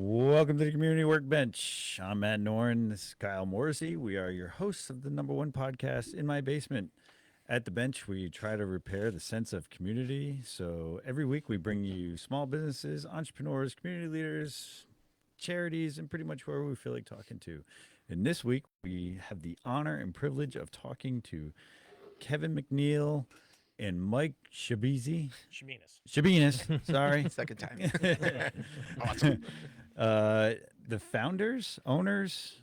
Welcome to the Community Workbench. I'm Matt Noren. This is Kyle Morrissey. We are your hosts of the number one podcast in my basement. At the bench, we try to repair the sense of community. So every week, we bring you small businesses, entrepreneurs, community leaders, charities, and pretty much whoever we feel like talking to. And this week, we have the honor and privilege of talking to Keven McNeill and Mike Shabenas. Shabenas, sorry. Second time. Awesome. The founders, owners,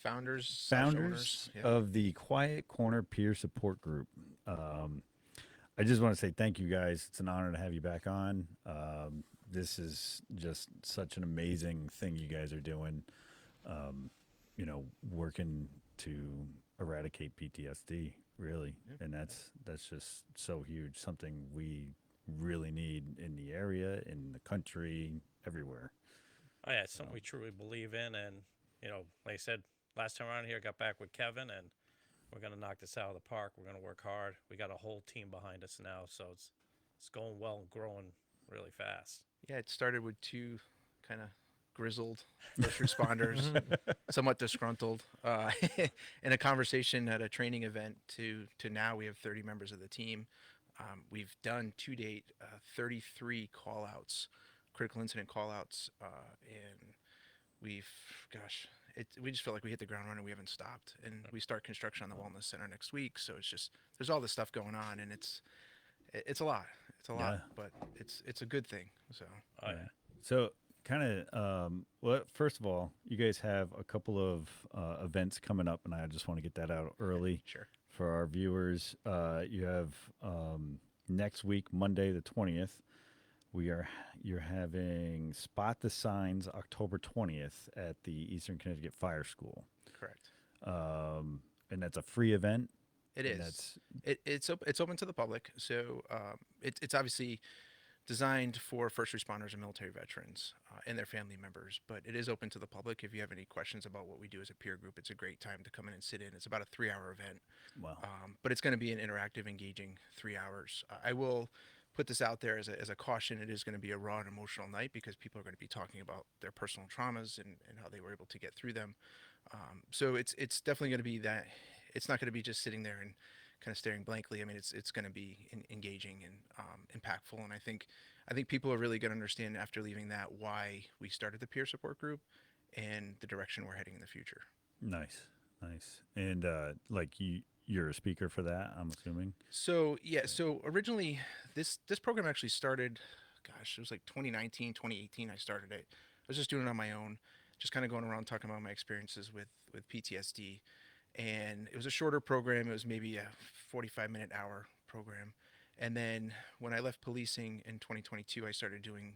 Founders founders yeah. of the Quiet Corner Peer Support Group. I just want to say thank you guys. It's an honor to have you back on. This is just such an amazing thing you guys are doing. Working to eradicate PTSD, really, and that's just so huge. Something we really need in the area, in the country, everywhere. Oh yeah, it's something we truly believe in, and like I said last time around here, I got back with Kevin, and we're gonna knock this out of the park. We're gonna work hard. We got a whole team behind us now, so it's going well and growing really fast. Yeah, it started with two kind of grizzled first responders, somewhat disgruntled, in a conversation at a training event to now we have 30 members of the team. We've done to date 33 call outs, critical incident call outs, and we just feel like we hit the ground running. We haven't stopped, and we start construction on the wellness center next week. So it's just, there's all this stuff going on, and it's a lot. It's a lot, but it's a good thing. So, So kind of, well, first of all, you guys have a couple of events coming up, and I just want to get that out early. Sure. For our viewers. You have next week, Monday the 20th. You're having Spot the Signs October 20th at the Eastern Connecticut Fire School. Correct. And that's a free event. It is. It's open to the public. So it's obviously designed for first responders and military veterans and their family members, but it is open to the public. If you have any questions about what we do as a peer group, it's a great time to come in and sit in. It's about a 3-hour event. Wow. But it's going to be an interactive, engaging 3 hours. I will put this out there as a caution. It is going to be a raw and emotional night because people are going to be talking about their personal traumas and how they were able to get through them. So it's definitely going to be that. It's not going to be just sitting there and kind of staring blankly. I mean, it's going to be engaging and impactful. And I think people are really going to understand after leaving that why we started the peer support group and the direction we're heading in the future. Nice. And you're a speaker for that, I'm assuming. So yeah. So originally, this program actually started. Gosh, it was like 2019, 2018. I started it. I was just doing it on my own, just kind of going around talking about my experiences with PTSD. And it was a shorter program. It was maybe a 45-minute hour program. And then when I left policing in 2022, I started doing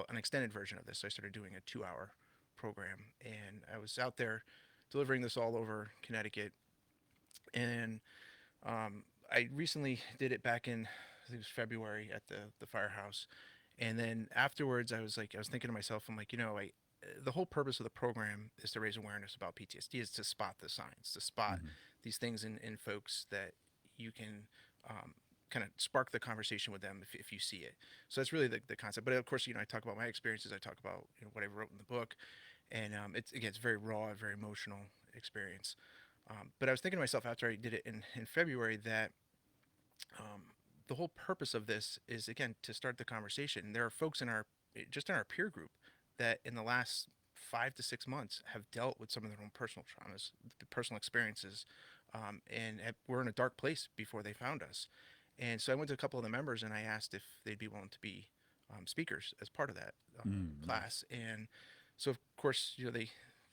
an extended version of this. So I started doing a 2-hour program, and I was out there delivering this all over Connecticut. And I recently did it back in, I think it was February at the firehouse. And then afterwards, I was thinking to myself, I'm like, the whole purpose of the program is to raise awareness about PTSD, is to spot the signs, to spot these things in folks that you can kind of spark the conversation with them if you see it. So that's really the concept. But of course, I talk about my experiences. I talk about what I wrote in the book, and it's very raw, very emotional experience. But I was thinking to myself after I did it in February that the whole purpose of this is, again, to start the conversation. There are folks in our peer group that in the last 5 to 6 months have dealt with some of their own personal traumas, personal experiences, and were in a dark place before they found us. And so I went to a couple of the members and I asked if they'd be willing to be speakers as part of that class. And so, of course,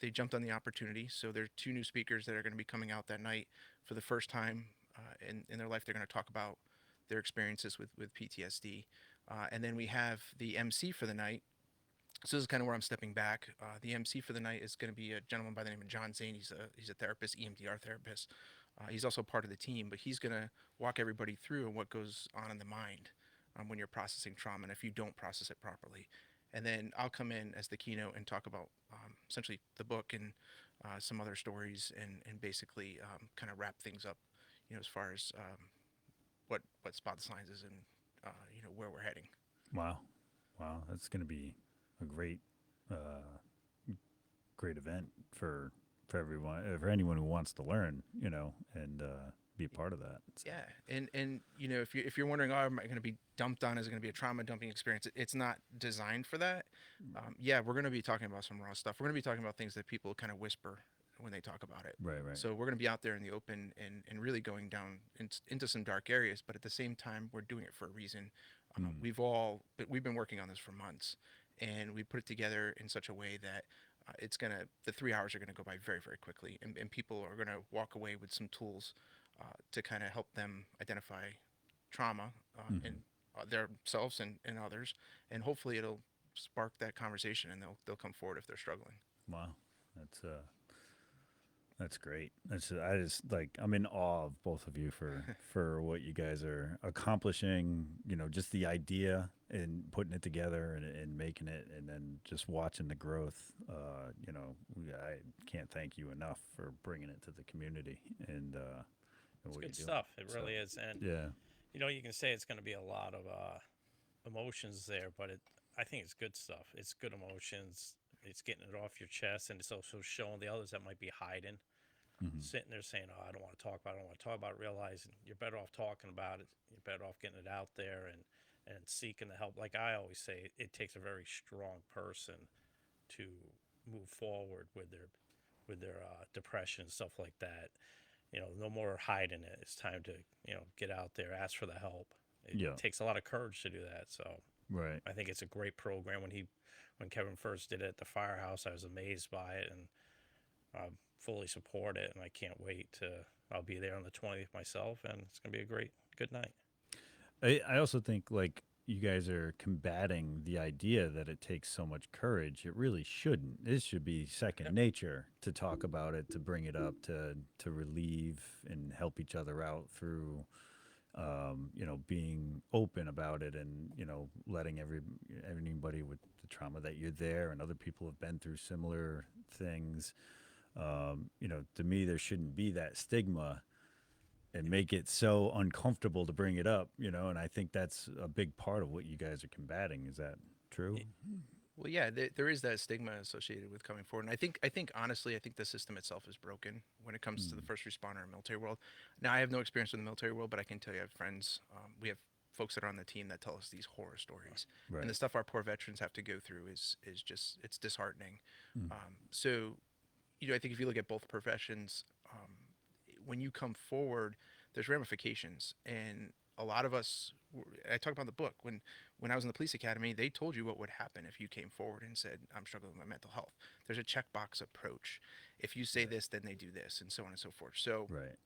they jumped on the opportunity. So there are 2 new speakers that are going to be coming out that night for the first time in their life. They're going to talk about their experiences with PTSD. And then we have the MC for the night. So this is kind of where I'm stepping back. The MC for the night is going to be a gentleman by the name of John Zane. He's a therapist, EMDR therapist. He's also part of the team, but he's going to walk everybody through what goes on in the mind when you're processing trauma and if you don't process it properly. And then I'll come in as the keynote and talk about essentially the book and some other stories and basically kind of wrap things up, as far as what Spot the Signs is and where we're heading. Wow, that's going to be a great great event for everyone, for anyone who wants to learn, and be a part of that. So, Yeah, and if you're wondering, oh, am I going to be dumped on? Is it going to be a trauma dumping experience? It's not designed for that. Yeah, we're going to be talking about some raw stuff. We're going to be talking about things that people kind of whisper when they talk about it. right, right. So we're going to be out there in the open and really going down into some dark areas. But at the same time, we're doing it for a reason. We've been working on this for months, and we put it together in such a way that the 3 hours are gonna go by very, very quickly, and people are gonna walk away with some tools to kind of help them identify trauma in themselves and others, and hopefully it'll spark that conversation, and they'll come forward if they're struggling. Wow, that's that's great. I just like, I'm in awe of both of you for what you guys are accomplishing. Just the idea and putting it together and making it, and then just watching the growth. I can't thank you enough for bringing it to the community and It's what good you're doing. stuff. It really is. And Yeah, you can say it's going to be a lot of emotions there, but I think it's good stuff. It's good emotions. It's getting it off your chest, and it's also showing the others that might be hiding, sitting there saying, "Oh, I don't want to talk about it. I don't want to talk about it." Realizing you're better off talking about it. You're better off getting it out there and seeking the help. Like I always say, it takes a very strong person to move forward with their depression and stuff like that. No more hiding it. It's time to get out there, ask for the help. It yeah, takes a lot of courage to do that. So right. I think it's a great program. When Kevin first did it at the firehouse, I was amazed by it and fully support it. And I can't wait to. I'll be there on the 20th myself, and it's gonna be a good night. I also think like you guys are combating the idea that it takes so much courage. It really shouldn't. This should be second Yep. nature to talk about it, to bring it up, to relieve and help each other out through, being open about it, and letting anybody with the trauma that you're there, and other people have been through similar things. To me, there shouldn't be that stigma and make it so uncomfortable to bring it up, and I think that's a big part of what you guys are combating. Is that true? Well, yeah, there is that stigma associated with coming forward, and I think honestly, I think the system itself is broken when it comes to the first responder and military world. Now, I have no experience in the military world, but I can tell you, I have friends. We have folks that are on the team that tell us these horror stories, and Right. the stuff our poor veterans have to go through is just it's disheartening. Mm. So, I think if you look at both professions, when you come forward, there's ramifications, and a lot of us. I talk about the book when I was in the police academy, they told you what would happen if you came forward and said, "I'm struggling with my mental health." There's a checkbox approach. If you say Right. this, then they do this, and so on and so forth. So Right.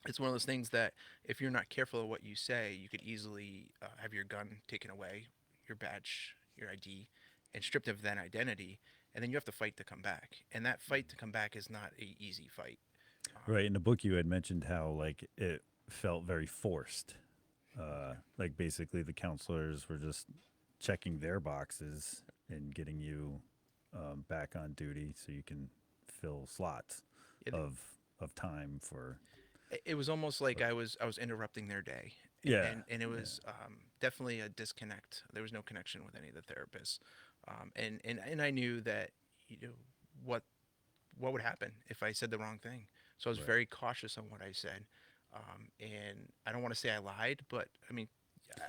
it's one of those things that if you're not careful of what you say, you could easily have your gun taken away, your badge, your ID, and stripped of that identity, and then you have to fight to come back. And that fight to come back is not a easy fight. Right. In the book, you had mentioned how like it felt very forced. Like basically the counselors were just checking their boxes and getting you back on duty so you can fill slots It, of time for. it was almost like I was interrupting their day, Yeah. and it Yeah. was definitely a disconnect. There was no connection with any of the therapists, and I knew that you know what what would happen if I said the wrong thing. So I was Right. very cautious on what I said, and I don't want to say I lied, but I mean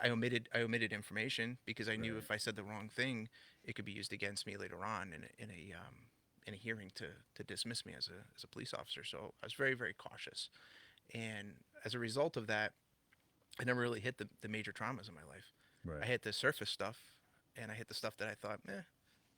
I omitted information because I knew Right. if I said the wrong thing, it could be used against me later on in a hearing to dismiss me as a police officer. So I was very, very cautious. And as a result of that, I never really hit the major traumas in my life. I Right. hit the surface stuff, and I hit the stuff that I thought,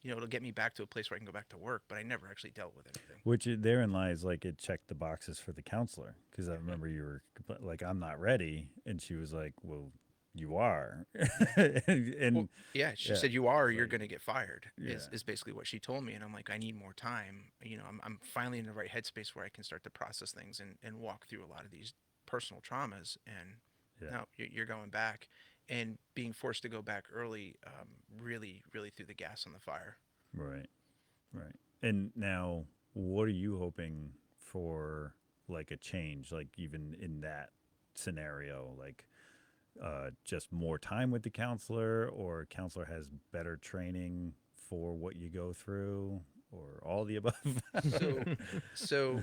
it'll get me back to a place where I can go back to work, but I never actually dealt with anything. Which therein lies like it checked the boxes for the counselor, because I remember you were like, "I'm not ready," and she was like, "Well, you are," Well, and yeah, she yeah, said, "You are, or it's you're like going to get fired," yeah, is basically what she told me. And I'm like, I need more time. I'm finally in the right headspace where I can start to process things and walk through a lot of these personal traumas. And yeah, now you're going back and being forced to go back early really, really threw the gas on the fire. right, right. And now, what are you hoping for, like a change, like even in that scenario, like just more time with the counselor, or counselor has better training for what you go through, or all the above? So, so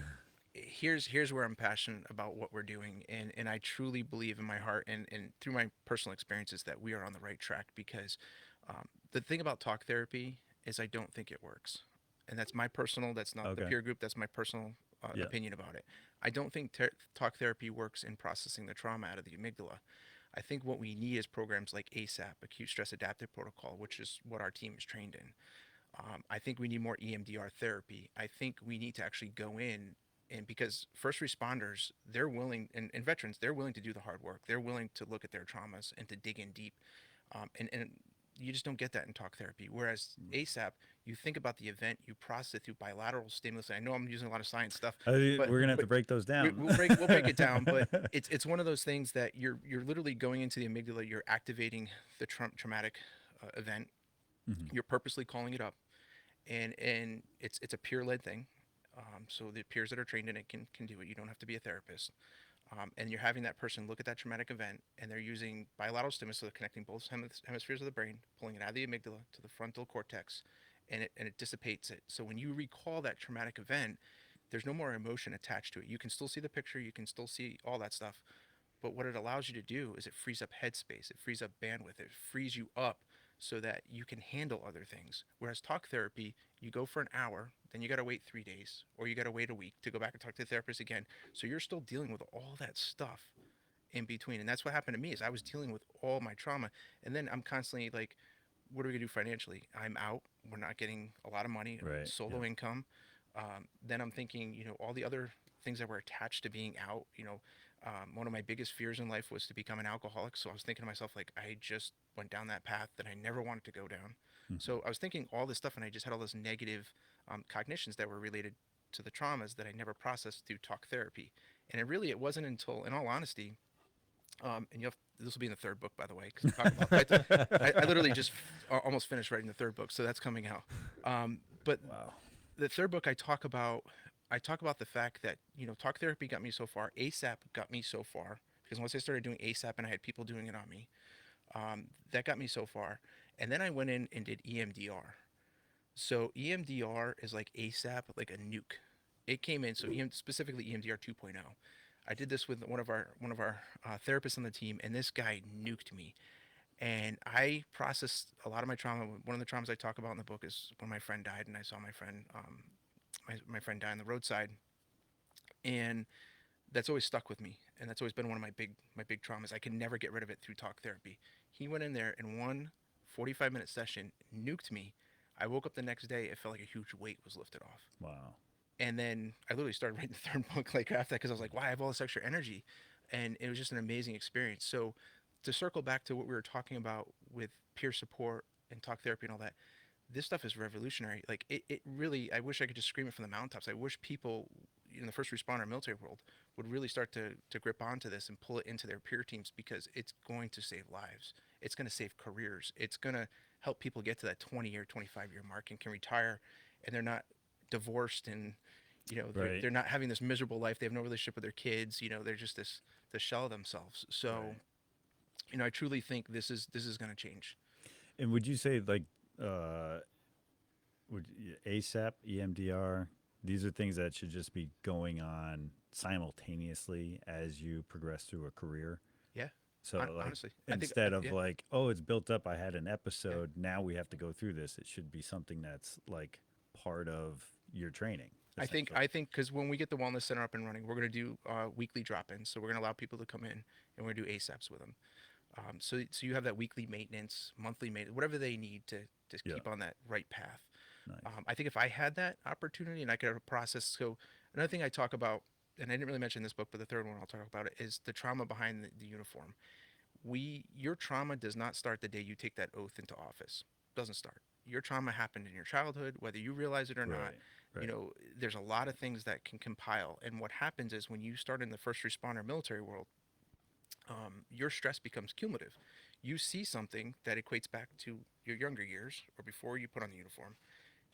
here's where I'm passionate about what we're doing, and I truly believe in my heart and through my personal experiences that we are on the right track because the thing about talk therapy is I don't think it works, and that's my personal. That's not the Okay. peer group. That's my personal Yeah. opinion about it. I don't think talk therapy works in processing the trauma out of the amygdala. I think what we need is programs like ASAP, acute stress adaptive protocol, which is what our team is trained in. I think we need more EMDR therapy. I think we need to actually go in and because first responders, they're willing, and veterans, they're willing to do the hard work. They're willing to look at their traumas and to dig in deep. And you just don't get that in talk therapy. Whereas ASAP, you think about the event, you process it through bilateral stimulus. I know I'm using a lot of science stuff, but We're gonna have to break those down. we'll break it down. But it's one of those things that you're literally going into the amygdala. You're activating the traumatic event. Mhm. You're purposely calling it up, and it's a peer led thing. So the peers that are trained in it can do it. You don't have to be a therapist. And you're having that person look at that traumatic event, and they're using bilateral stimulus, so they're connecting both hemispheres of the brain, pulling it out of the amygdala to the frontal cortex, and it dissipates it. So when you recall that traumatic event, there's no more emotion attached to it. You can still see the picture, you can still see all that stuff, but what it allows you to do is it frees up headspace, it frees up bandwidth, it frees you up so that you can handle other things. Whereas talk therapy, you go for an hour, then you got to wait 3 days, or you got to wait a week to go back and talk to the therapist again. So you're still dealing with all that stuff in between. And that's what happened to me is I was dealing with all my trauma. And then I'm constantly like, what are we gonna do financially? I'm out. We're not getting a lot of money, Right. solo Yeah. income. Then I'm thinking, all the other things that were attached to being out. One of my biggest fears in life was to become an alcoholic. So I was thinking to myself, like, I just went down that path that I never wanted to go down. Mhm. So I was thinking all this stuff, and I just had all those negative cognitions that were related to the traumas that I never processed through talk therapy. And it wasn't until, in all honesty, and this will be in the third book, by the way, because I'm talking about. I literally just almost finished writing the third book, so that's coming out. But Wow. the third book, I talk about the fact that talk therapy got me so far, ASAP got me so far, because once I started doing ASAP and I had people doing it on me, that got me so far, and then I went in and did EMDR. So EMDR is like ASAP, like a nuke. It came in, so specifically EMDR 2.0. I did this with one of our therapists on the team, and this guy nuked me. And I processed a lot of my trauma. One of the traumas I talk about in the book is when my friend died, and I saw my friend my friend die on the roadside, and that's always stuck with me, and that's always been one of my big traumas. I can never get rid of it through talk therapy. He went in there in one 45-minute session, nuked me. I woke up the next day, it felt like a huge weight was lifted off. Wow. And then I literally started writing the third book like after that because I was like, wow, I have all this extra energy. And it was just an amazing experience. So to circle back to what we were talking about with peer support and talk therapy and all that, this stuff is revolutionary. Like it really, I wish I could just scream it from the mountaintops. I wish people in the first responder military world would really start to grip onto this and pull it into their peer teams because it's going to save lives. It's going to save careers. It's going to help people get to that 20-year, 25-year mark and can retire and they're not divorced and Right. they're not having this miserable life. They have no relationship with their kids. They're just this shell of themselves. So, Right. I truly think this is going to change. And would you say like uh ASAP, EMDR, these are things that should just be going on simultaneously as you progress through a career? Yeah, So like honestly, I think instead of yeah, like, oh, it's built up, I had an yeah. episode, now we have to go through this. It should be something that's like part of your training, I think essentially. I think because when we get the wellness center up and running, we're going to do weekly drop-ins. So we're going to allow people to come in and we're going to do ASAPs with them. So you have that weekly maintenance, monthly maintenance, whatever they need to Yeah. keep on that right path. Nice. I think if I had that opportunity and I could have a process. So another thing I talk about, and I didn't really mention this book, but the third one I'll talk about it is the trauma behind the uniform. Your trauma does not start the day you take that oath into office. It doesn't start. Your trauma happened in your childhood, whether you realize it or not. Right. Right. There's a lot of things that can compile. And what happens is when you start in the first responder military world, your stress becomes cumulative. You see something that equates back to your younger years or before you put on the uniform.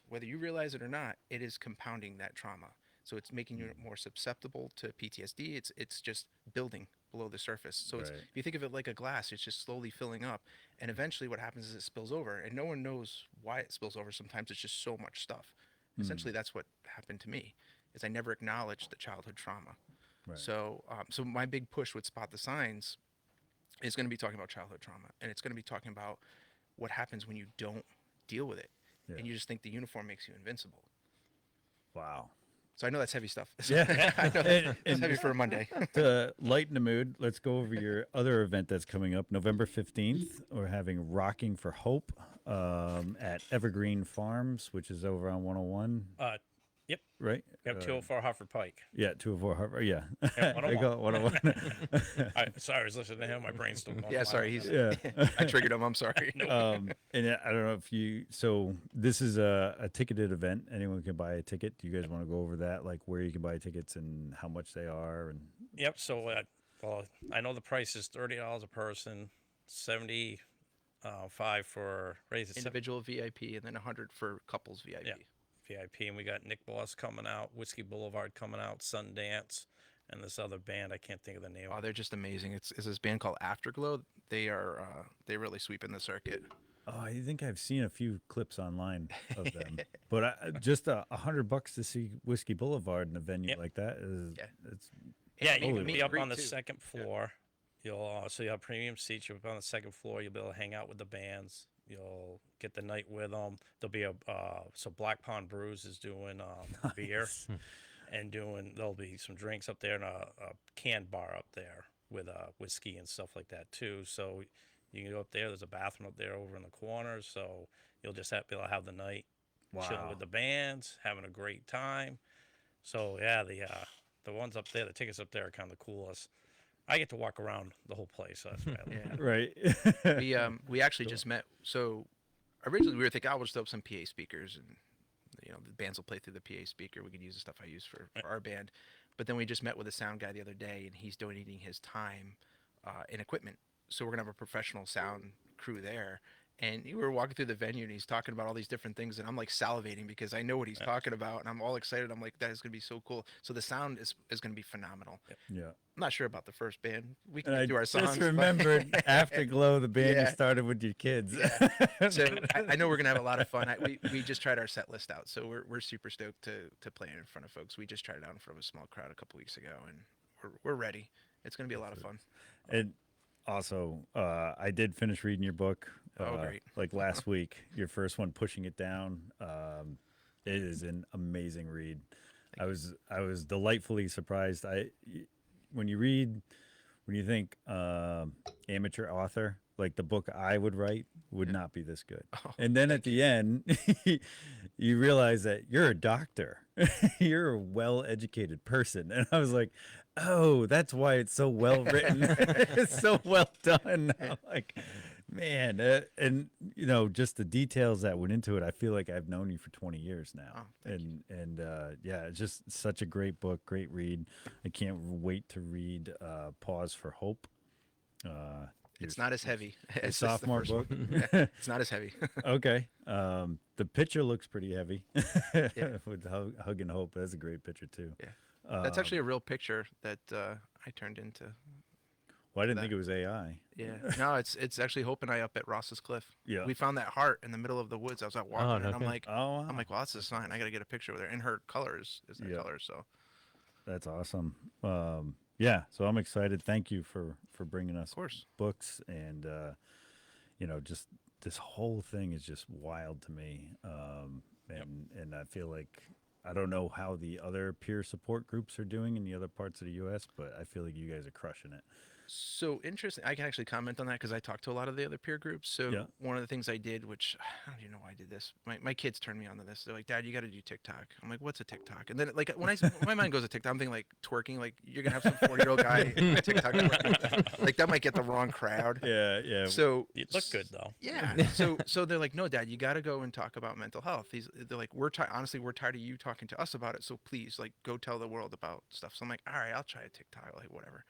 Whether you realize it or not, it is compounding that trauma. So it's making you more susceptible to PTSD. It's just building below the surface. So it's, Right. if you think of it like a glass, it's just slowly filling up, and eventually what happens is it spills over, and no one knows why it spills over. Sometimes it's just so much stuff. Essentially, that's what happened to me. Is I never acknowledged the childhood trauma. Right. So my big push with Spot the Signs is going to be talking about childhood trauma, and it's going to be talking about what happens when you don't deal with it, Yeah. and you just think the uniform makes you invincible. Wow. So I know that's heavy stuff. Yeah. I know And- it's heavy for a Monday. To lighten the mood, let's go over your other event that's coming up November 15th. We're having Rocking for Hope at Evergreen Farms, which is over on 101, Yep. right? Yep. 204 Hartford Pike. Yeah, 204 Harvard. Yeah. Yeah, They call it 101. Sorry, I was listening to him. My brain's still going. Yeah, sorry, he's Yeah. I triggered him. I'm sorry. And I don't know if you, so this is a ticketed event. Anyone can buy a ticket. Do you guys want to go over that? Like where you can buy tickets and how much they are? And Yep. So, well, I know the price is $30 a person, 75 for raise it Individual VIP and then 100 for couples VIP. Yeah. VIP, and we got Nick Boss coming out, Whiskey Boulevard coming out, Sundance, and this other band I can't think of the name. Oh, they're just amazing. It's this band called Afterglow. They are they really sweep in the circuit. oh, I think I've seen a few clips online of them, but just $100 to see Whiskey Boulevard in a venue Yep. like that is, Yeah. it's Yeah, And you meet can and be up greet on the too. second floor. You'll so you have premium seats. You'll be on the second floor. You'll be able to hang out with the bands. You'll get the night with them. There'll be so Black Pond Brews is doing beer and there'll be some drinks up there and a canned bar up there with whiskey and stuff like that too. So you can go up there. There's a bathroom up there over in the corner. So you'll just be able to have the night chilling wow. with the bands, having a great time. So yeah, the ones up there, the tickets up there are kind of the coolest. I get to walk around the whole place. So that's what I love. Right. We actually just met. So originally we were thinking, oh, we'll just up some PA speakers, and the bands will play through the PA speaker. We could use the stuff I use for our band. But then we just met with a sound guy the other day, and he's donating his time and equipment. So we're gonna have a professional sound crew there. And we were walking through the venue, and he's talking about all these different things, and I'm like salivating because I know what he's talking about, and I'm all excited. I'm like, that is gonna be so cool. So the sound is gonna be phenomenal. Yeah. I'm not sure about the first band. We can And I do our songs. just but- remembered Afterglow, the band you Yeah. started with your kids. So I know we're gonna have a lot of fun. We just tried our set list out, so we're super stoked to play it in front of folks. We just tried it out in front of a small crowd a couple weeks ago, and we're ready. It's gonna be a lot of fun. And also, I did finish reading your book. Oh, great. Like last week, your first one, Pushing It Down. It is an amazing read. I was delightfully surprised. When you think amateur author, like the book I would write would not be this good. Oh, And then at the end, you realize that you're a doctor. You're a well-educated person. And I was like, oh, that's why it's so well written. It's so well done. I'm like, man, and just the details that went into it. I feel like I've known you for 20 years now. Oh, thank and yeah, it's just such a great book, great read. I can't wait to read Paws for Hope. It's not as heavy Your as the sophomore first book. one. It's not as heavy. Okay. The picture looks pretty heavy. With Hug and Hope. That's a great picture too. Yeah. That's actually a real picture that I turned into. Well, I didn't think it was AI. Yeah. No, it's actually Hope and I up at Ross's Cliff. Yeah. We found that heart in the middle of the woods. I was out walking, no and I'm kidding. like, Oh, wow. well, that's a sign. I got to get a picture with her. And her color is that Yeah. color. So That's awesome. Yeah, so I'm excited. Thank you for bringing us of course. books, and just this whole thing is just wild to me. And I feel like I don't know how the other peer support groups are doing in the other parts of the U.S., but I feel like you guys are crushing it. So interesting. I can actually comment on that because I talked to a lot of the other peer groups. So Yeah. one of the things I did, which I don't even know why I did this. My kids turned me on to this. They're like, Dad, you got to do TikTok. I'm like, what's a TikTok? And then when my mind goes to TikTok, I'm thinking like twerking. Like you're gonna have some 40-year-old guy on TikTok twerking. Like that might get the wrong crowd. Yeah. So You look good though. yeah. So they're like, no, Dad, you got to go and talk about mental health. They're like, honestly, we're tired of you talking to us about it. So please, like, go tell the world about stuff. So I'm like, all right, I'll try a TikTok, like whatever.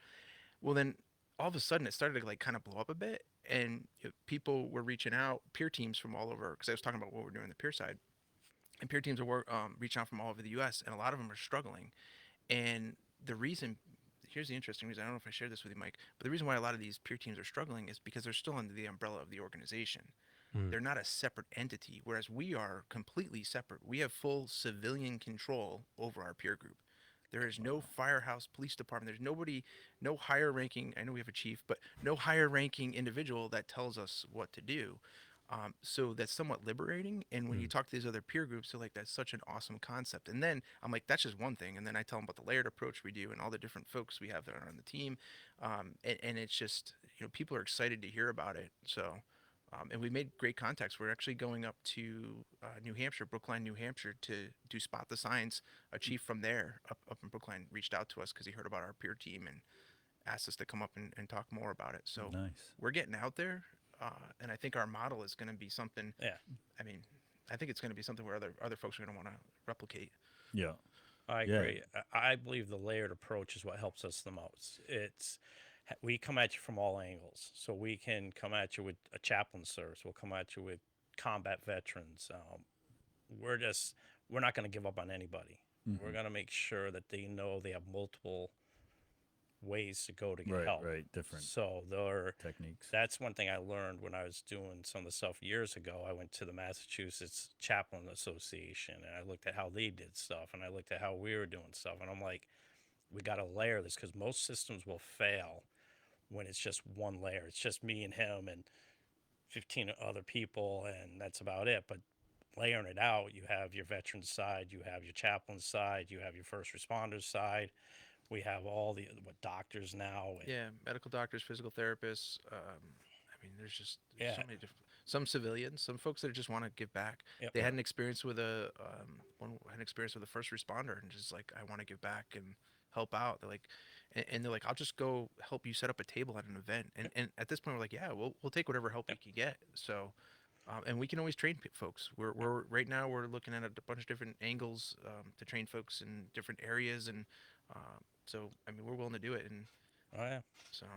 Well, then all of a sudden it started to like kind of blow up a bit, and people were reaching out, peer teams from all over, because I was talking about what we're doing on the peer side, and peer teams are reaching out from all over the U.S., and a lot of them are struggling, and the reason here's the interesting reason. I don't know if I shared this with you, Mike, but the reason why a lot of these peer teams are struggling is because they're still under the umbrella of the organization. They're not a separate entity, whereas we are completely separate. We have full civilian control over our peer group. There is no firehouse police department. There's nobody, no higher ranking. I know we have a chief, but no higher ranking individual that tells us what to do. So that's somewhat liberating. And when you talk to these other peer groups, they're like, that's such an awesome concept. And then I'm like, that's just one thing. And then I tell them about the layered approach we do and all the different folks we have that are on the team. And it's just, people are excited to hear about it. So, and we made great contacts. We're actually going up to New Hampshire, Brookline, New Hampshire, to do Spot the Signs. A chief from there up in Brookline reached out to us because he heard about our peer team and asked us to come up and talk more about it. So Nice. we're getting out there, and I think our model is going to be something. Yeah. I mean, I think it's going to be something where other folks are going to want to replicate. Yeah. I Yeah. agree. I believe the layered approach is what helps us the most. We come at you from all angles. So we can come at you with a chaplain service. We'll come at you with combat veterans. We're not going to give up on anybody. We're going to make sure that they know they have multiple ways to go to get Right. help. Right. Different So techniques. that's one thing I learned when I was doing some of the stuff years ago. I went to the Massachusetts Chaplain Association and I looked at how they did stuff and I looked at how we were doing stuff. And I'm like, we got to layer this because most systems will fail when it's just one layer. It's just me and him and 15 other people, and that's about it. But layering it out, you have your veteran side, you have your chaplain side, you have your first responders side. We have all the doctors now. Yeah, medical doctors, physical therapists. I mean, there's just so Yeah. many different. Some civilians, some folks that just want to give back. Yep. They had an experience with one had an experience with a first responder, and just like, I want to give back and help out. They're like, and they're like, I'll just go help you set up a table at an event. And at this point, we're like, yeah, we'll take whatever help we can get. So. And we can always train folks. We're right now we're looking at a bunch of different angles to train folks in different areas, and so I mean we're willing to do it. And Oh yeah. so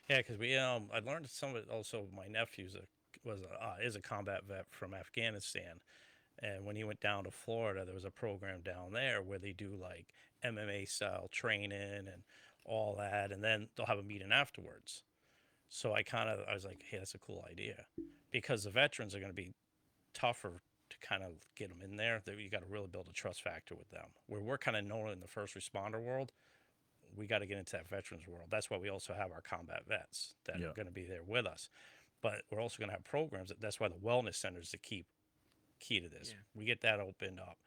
Yeah, because I learned some of it also. My nephew's is a combat vet from Afghanistan, and when he went down to Florida, there was a program down there where they do like MMA style training and all that, and then they'll have a meeting afterwards. So I was like, hey, that's a cool idea, because the veterans are going to be tougher to kind of get them in there. You got to really build a trust factor with them. Where we're kind of known in the first responder world, we got to get into that veterans world. That's why we also have our combat vets that are going to be there with us. But we're also going to have programs. That's why the wellness center is the key to this. Yeah. We get that opened up.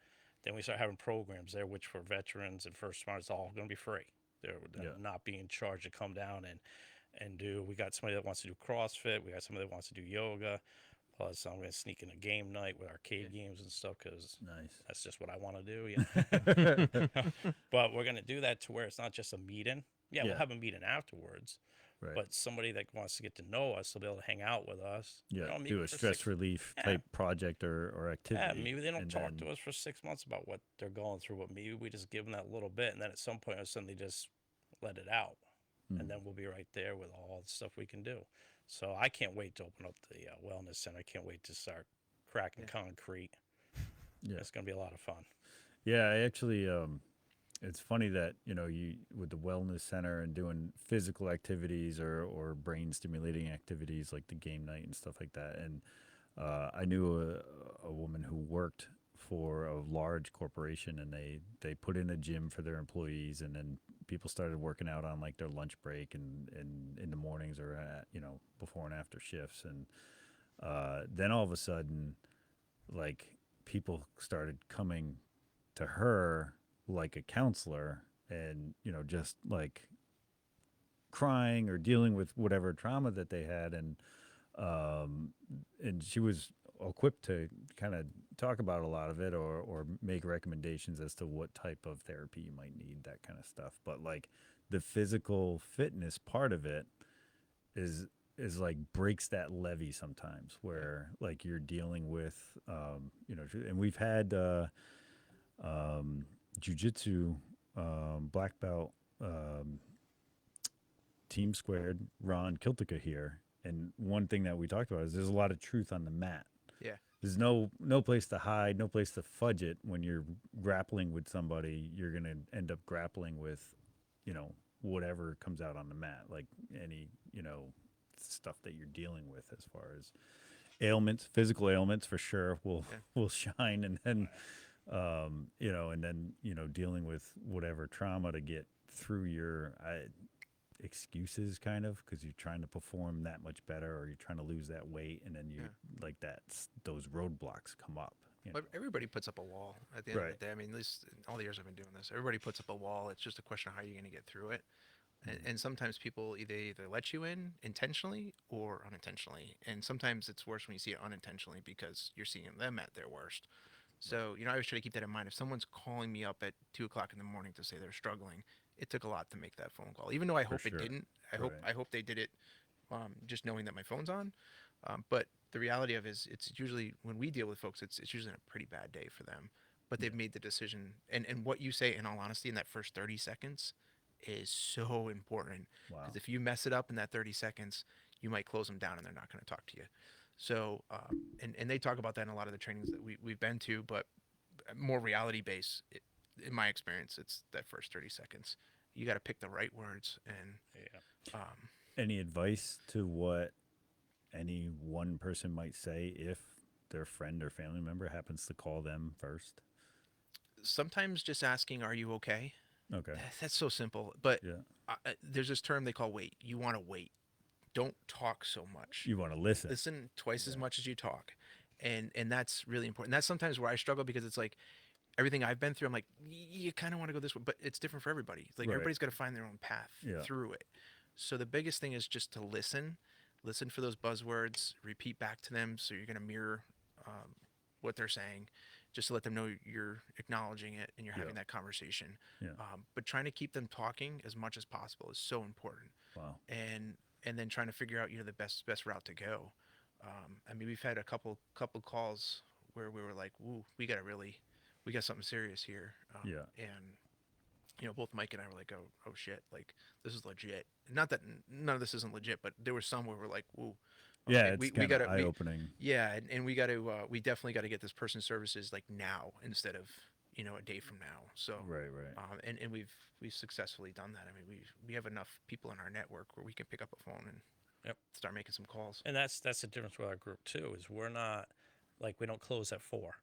Then we start having programs there, which for veterans and first responders, it's all going to be free. They're not being charged to come down and do. We got somebody that wants to do CrossFit. We got somebody that wants to do yoga. Plus, I'm going to sneak in a game night with arcade games and stuff because that's just what I want to do. But we're going to do that to where it's not just a meeting. Yeah, we'll have a meeting afterwards. Right. But somebody that wants to get to know us, they'll be able to hang out with us. Yeah, do a stress relief type project or activity. Yeah, maybe they don't talk to us for 6 months about what they're going through, but maybe we just give them that little bit, and then at some point, all of a sudden, they just let it out. And then we'll be right there with all the stuff we can do. So I can't wait to open up the wellness center. I can't wait to start cracking concrete. Yeah, it's going to be a lot of fun. Yeah, I actually, it's funny that you with the wellness center and doing physical activities or brain stimulating activities like the game night and stuff like that. And I knew a woman who worked for a large corporation, and they put in a gym for their employees, and then people started working out on like their lunch break and in the mornings or before and after shifts, and then all of a sudden, like, people started coming to her like a counselor, and just like crying or dealing with whatever trauma that they had, and she was equipped to kind of talk about a lot of it or make recommendations as to what type of therapy you might need, that kind of stuff. But like the physical fitness part of it is like breaks that levee sometimes, where like you're dealing with and we've had jiu-jitsu black belt Team Squared Ron Kiltica here, and one thing that we talked about is there's a lot of truth on the mat. yeah, There's no place to hide, no place to fudge it. When you're grappling with somebody, you're going to end up grappling with, whatever comes out on the mat, like any, stuff that you're dealing with as far as ailments, physical ailments for sure will Yeah. will shine, and then dealing with whatever trauma to get through your excuses, kind of, because you're trying to perform that much better, or you're trying to lose that weight, and then you like those roadblocks come up. But everybody puts up a wall at the end Right. of the day. I mean, at least in all the years I've been doing this, everybody puts up a wall. It's just a question of how you're going to get through it. And sometimes people either let you in intentionally or unintentionally. And sometimes it's worse when you see it unintentionally because you're seeing them at their worst. So, I always try to keep that in mind. If someone's calling me up at 2 o'clock in the morning to say they're struggling, it took a lot to make that phone call. Even though I hope sure. it didn't. I Right. hope they did it just knowing that my phone's on. But the reality of it is, it's usually when we deal with folks, it's usually a pretty bad day for them. But they've made the decision, and what you say, in all honesty, in that first 30 seconds, is so important. Wow. Because if you mess it up in that 30 seconds, you might close them down, and they're not going to talk to you. So, and they talk about that in a lot of the trainings that we've been to, but more reality based. In my experience, it's that first 30 seconds. You got to pick the right words, and Yeah. Any advice to what any one person might say if their friend or family member happens to call them first? sometimes just asking, "Are you okay?" Okay. That's so simple. But Yeah. there's this term they call wait. You want to wait. Don't talk so much. You want to listen. Listen twice as much as you talk, and that's really important. That's sometimes where I struggle because it's like everything I've been through. I'm like, you kind of want to go this way, but it's different for everybody. Like Right. everybody's got to find their own path Yeah. through it. So the biggest thing is just to listen for those buzzwords, repeat back to them. So you're going to mirror what they're saying, just to let them know you're acknowledging it and you're having that conversation. Yeah. But trying to keep them talking as much as possible is so important. Wow. And then trying to figure out the best route to go. I mean, we've had a couple calls where we were like, "Ooh, we got something serious here." Yeah. And both Mike and I were like, "Oh shit! Like this is legit." Not that none of this isn't legit, but there was some where we're like, "Ooh." Yeah, Okay, it's we kind got of to eye-opening. yeah, and we got to we definitely got to get this person's services like now instead of a day from now. So Right. and we've successfully done that. I mean, we have enough people in our network where we can pick up a phone and start making some calls. And that's the difference with our group too. Is we're not like we don't close at 4.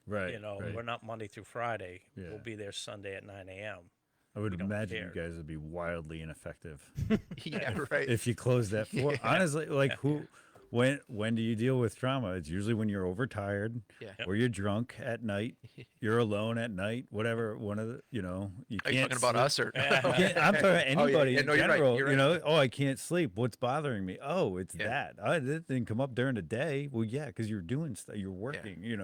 Right. We're not Monday through Friday. Yeah. We'll be there Sunday at 9 a.m. I would we don't imagine care. you guys would be wildly ineffective Yeah, right. if you closed that for. Honestly, like when do you deal with trauma? It's usually when you're overtired, Yeah. or you're drunk at night, you're alone at night, whatever. One of the, you Are can't. you talking about sleep. us or? I'm talking about anybody Yeah, in no, you're right, general. you're right. Oh, I can't sleep. What's bothering me? Oh, it's Yeah. that. Oh, it didn't come up during the day. Well, yeah, because you're doing stuff. You're working. You're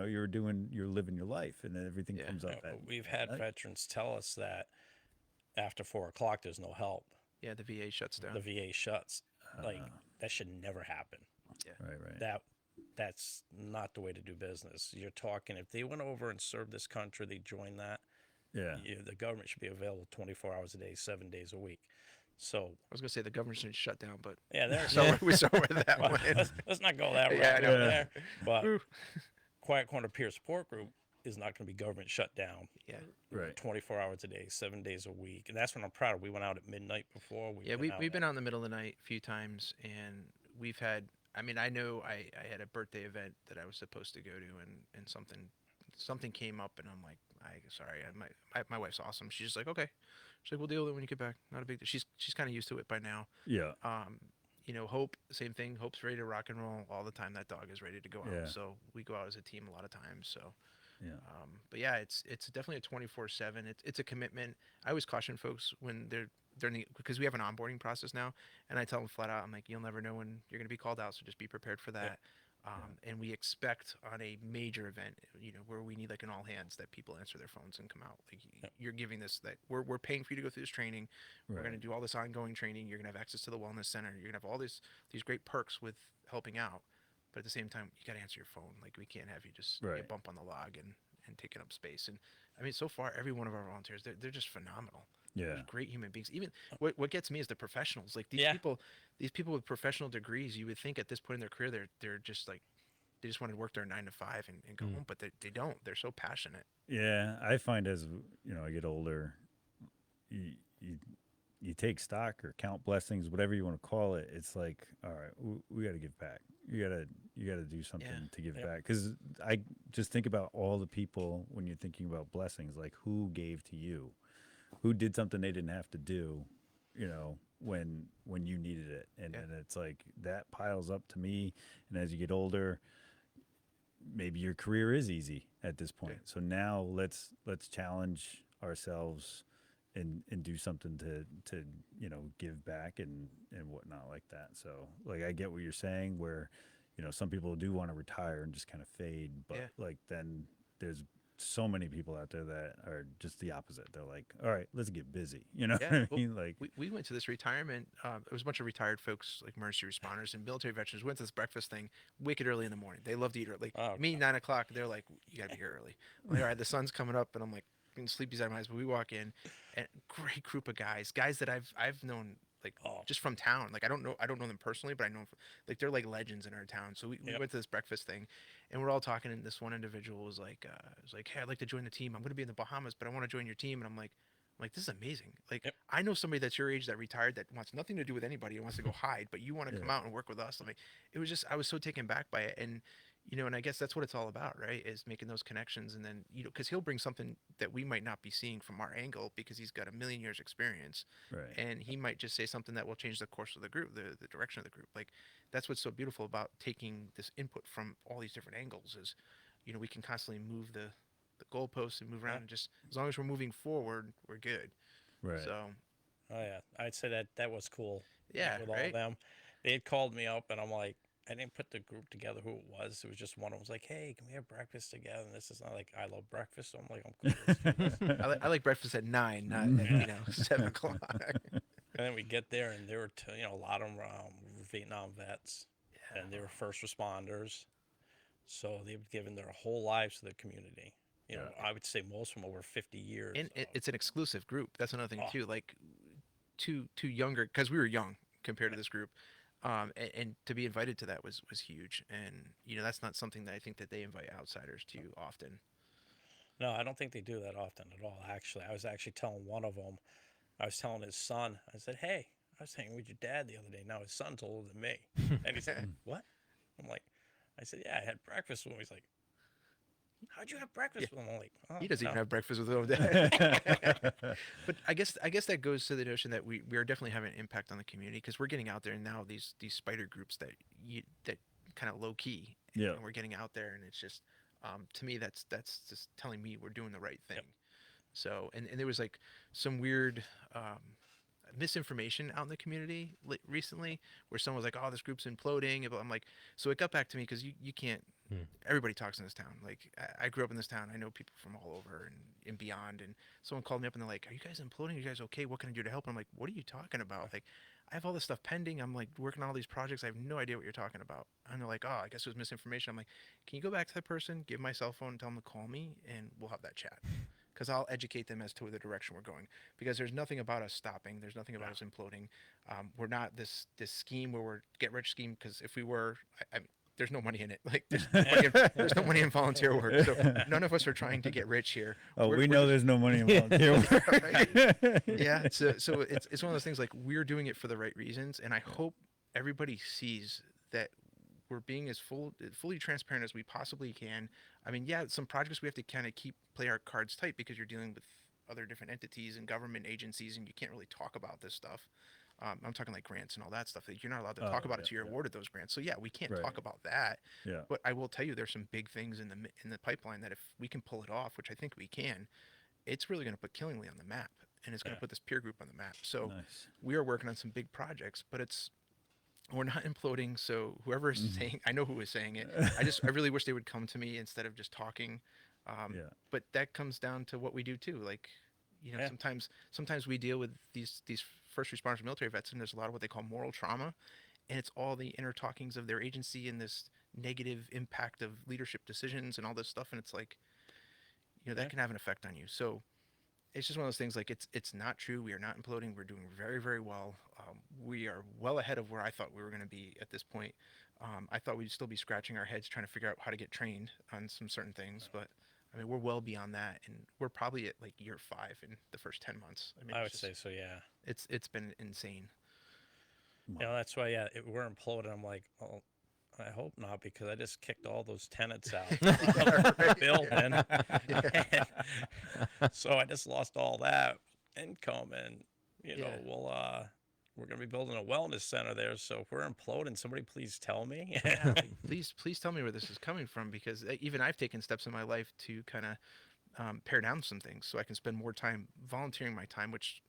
living your life, and then everything comes up. We've had veterans tell us that after 4 o'clock, there's no help. Yeah, the VA shuts down. The VA shuts. Like that should never happen. Right. That's not the way to do business. You're talking if they went over and served this country, they joined that. Yeah. The government should be available 24 hours a day, 7 days a week. So I was gonna say the government should shut down, but they're we saw where that well, went. let's not go that route Yeah, I know. there. But Quiet Corner Peer Support Group is not going to be government shut down. Yeah. Right. 24 hours a day, 7 days a week, and that's what I'm proud of. We went out at midnight before. We've been out in the middle of the night a few times, and we've had. I mean, I know I had a birthday event that I was supposed to go to, and something came up, and I'm like, sorry, my wife's awesome. She's just like, okay, she's like, we'll deal with it when you get back. Not a big deal. She's kind of used to it by now. Yeah. Hope, same thing. Hope's ready to rock and roll all the time. That dog is ready to go out. Yeah. So we go out as a team a lot of times. So. Yeah. But yeah, it's definitely a 24/7. It's a commitment. I always caution folks when they're because we have an onboarding process now, and I tell them flat out, I'm like, you'll never know when you're going to be called out, so just be prepared for that. And we expect on a major event, where we need like an all hands that people answer their phones and come out. Like you're giving this that we're paying for you to go through this training. We're going to do all this ongoing training. You're going to have access to the wellness center. You're going to have all these great perks with helping out. But at the same time, you got to answer your phone. Like we can't have you just bump on the log and taking up space. And I mean, so far, every one of our volunteers, they're just phenomenal. Yeah. They're great human beings. Even what gets me is the professionals. Like these people with professional degrees, you would think at this point in their career, they're just like, they just want to work their 9 to 5 and go home, but they don't. They're so passionate. Yeah. I find as, I get older, you you take stock or count blessings, whatever you want to call it. It's like, all right, we got to give back. You got to do something to give Yep. back. Because I just think about all the people when you're thinking about blessings, like who gave to you, who did something they didn't have to do, when you needed it, and Yeah. then it's like that piles up to me. And as you get older, maybe your career is easy at this point. So now let's challenge ourselves and do something to give back and whatnot like that. So like I get what you're saying, where some people do want to retire and just kind of fade, but Yeah. like then there's so many people out there that are just the opposite. They're like, all right, let's get busy. You know Yeah, what I well, mean? Like, we went to this retirement. It was a bunch of retired folks, like emergency responders and military veterans. Went to this breakfast thing wicked early in the morning. They love to eat early. Oh, Me, 9 o'clock. They're like, you gotta be here early. I'm like, all right, the sun's coming up, and I'm like, getting sleepy side of my eyes. But we walk in, and great group of guys that I've known like oh, just from town. Like I don't know them personally, but I know them like they're like legends in our town. So we yep. went to this breakfast thing, and we're all talking. And this one individual was like, hey, I'd like to join the team. I'm gonna be in the Bahamas, but I want to join your team. And I'm like, this is amazing. Like, Yep. I know somebody that's your age that retired that wants nothing to do with anybody and wants to go hide, but you want to yeah, come out and work with us. I mean, it was just, I was so taken back by it. And, and I guess that's what it's all about, right? Is making those connections. And then, because he'll bring something that we might not be seeing from our angle because he's got a million years experience. right, And he might just say something that will change the course of the group, the direction of the group. Like, that's what's so beautiful about taking this input from all these different angles is, we can constantly move the goalposts and move around, Yeah. and just as long as we're moving forward, we're good. right. So Oh yeah, I'd say that was cool. yeah, With all of right. them, they had called me up, and I'm like, I didn't put the group together who it was. It was just one of them was like, hey, can we have breakfast together? And this is not like I love breakfast, so I'm like, I'm cool. Let's do this. I like breakfast at 9, not at Yeah. 7 o'clock. And then we get there, and there were a lot of them Vietnam vets, and they were first responders, so they've given their whole lives to the community. I would say most of them over 50 years. And it's an exclusive group. That's another thing Oh, too. Like too younger because we were young compared to this group. And to be invited to that was huge. And that's not something that I think that they invite outsiders to often. no, I don't think they do that often at all. Actually, I was actually telling one of them. I was telling his son. I said, "Hey, I was hanging with your dad the other day. Now his son's older than me." And he said, "What?" I'm like, I said, "Yeah, I had breakfast with him." He's like, "How'd you have breakfast with him?" I'm like, "Oh, He doesn't no." even have breakfast with his own dad. But I guess that goes to the notion that we are definitely having an impact on the community because we're getting out there, and now these spider groups that kind of low key, Yeah. and we're getting out there, and it's just to me that's just telling me we're doing the right thing. Yep. So and there was like some weird misinformation out in the community recently where someone was like, oh, this group's imploding. But I'm like, so it got back to me because you can't, everybody talks in this town. Like I grew up in this town. I know people from all over and beyond. And someone called me up and they're like, are you guys imploding? Are you guys okay? What can I do to help? And I'm like, what are you talking about? Like, I have all this stuff pending. I'm like working on all these projects. I have no idea what you're talking about. And they're like, oh, I guess it was misinformation. I'm like, can you go back to that person, give my cell phone and tell them to call me and we'll have that chat. Because I'll educate them as to the direction we're going. Because there's nothing about us stopping. There's nothing about us imploding. We're not this scheme where we're get rich scheme. Because if we were, there's no money in it. Like there's no money in volunteer work. So none of us are trying to get rich here. Oh, We're we know just- there's no money in volunteer work. Right? Yeah. So it's one of those things like we're doing it for the right reasons, and I hope everybody sees that we're being as fully transparent as we possibly can. I mean, yeah, some projects we have to kind of play our cards tight because you're dealing with other different entities and government agencies, and you can't really talk about this stuff. I'm talking like grants and all that stuff that you're not allowed to talk about it till you're awarded those grants. So yeah, we can't Right. talk about that. Yeah. But I will tell you, there's some big things in the pipeline that if we can pull it off, which I think we can, it's really going to put Killingly on the map, and it's going to put this peer group on the map. So Nice. we are working on some big projects, but we're not imploding. So whoever is saying, I know who is saying it. I really wish they would come to me instead of just talking. Yeah. But that comes down to what we do too. Like, Yeah. sometimes we deal with these first responders, military vets, and there's a lot of what they call moral trauma, and it's all the inner talkings of their agency and this negative impact of leadership decisions and all this stuff. And it's like, that can have an effect on you. So it's just one of those things. Like it's not true. We are not imploding. We're doing very, very well. We are well ahead of where I thought we were going to be at this point. I thought we'd still be scratching our heads trying to figure out how to get trained on some certain things, but I mean, we're well beyond that, and we're probably at like year 5 in the first 10 months. I mean, I would say so. Yeah. it's been insane. You know, that's why. Yeah, we're imploding. I'm like, well, I hope not, because I just kicked all those tenants out of the building. So I just lost all that income, and you know, we're gonna be building a wellness center there. So if we're imploding, somebody please tell me. Yeah, like, please tell me where this is coming from, because even I've taken steps in my life to kind of pare down some things so I can spend more time volunteering my time, which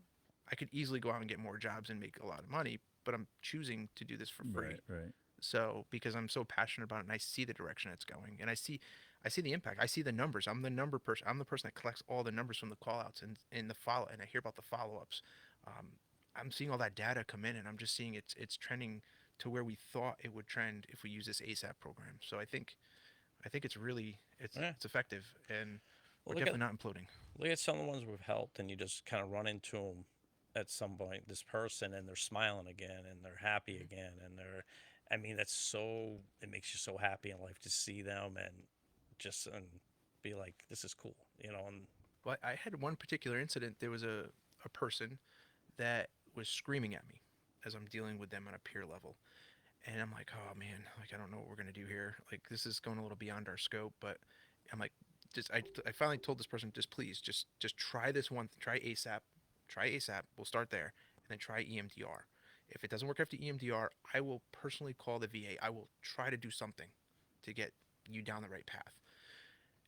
I could easily go out and get more jobs and make a lot of money, but I'm choosing to do this for free. Right. So because I'm so passionate about it and I see the direction it's going, and I see the impact. I see the numbers. I'm the number person. I'm the person that collects all the numbers from the call outs and the follow, and I hear about the follow-ups. Um, I'm seeing all that data come in, and I'm just seeing it's trending to where we thought it would trend if we use this ASAP program. So I think it's really it's effective, and we're Well, definitely not imploding. look at some of the ones we've helped, and you just kind of run into them at some point. This person, and they're smiling again, and they're happy again, and they're. I mean, that's so. It makes you so happy in life to see them and just and be like, this is cool, you know. And Well, I had one particular incident. There was a person that was screaming at me as I'm dealing with them on a peer level. And I'm like, oh man, like I don't know what we're gonna do here. Like this is going a little beyond our scope. But I'm like, I finally told this person, just try this one, try ASAP. We'll start there, and then try EMDR. If it doesn't work after EMDR, I will personally call the VA. I will try to do something to get you down the right path.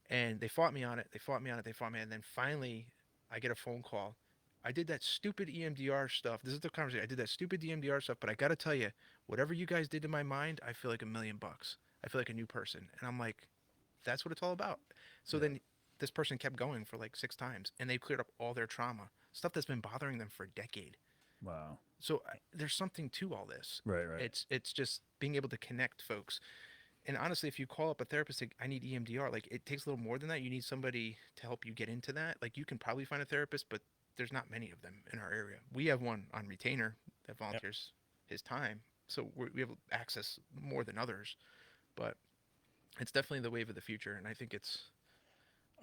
And they fought me on it. They fought me on it. They fought me. And then finally, I get a phone call. I did that stupid EMDR stuff. This is the conversation. I did that stupid EMDR stuff, but I got to tell you, whatever you guys did to my mind, I feel like $1,000,000. I feel like a new person. And I'm like, that's what it's all about. So then this person kept going for like 6 times, and they cleared up all their trauma, stuff that's been bothering them for a decade. Wow. So there's something to all this. Right. It's just being able to connect folks. And honestly, if you call up a therapist, like, I need EMDR, like it takes a little more than that. You need somebody to help you get into that. Like you can probably find a therapist, but there's not many of them in our area. We have one on retainer that volunteers his time, so we have access more than others. But it's definitely the wave of the future, and I think it's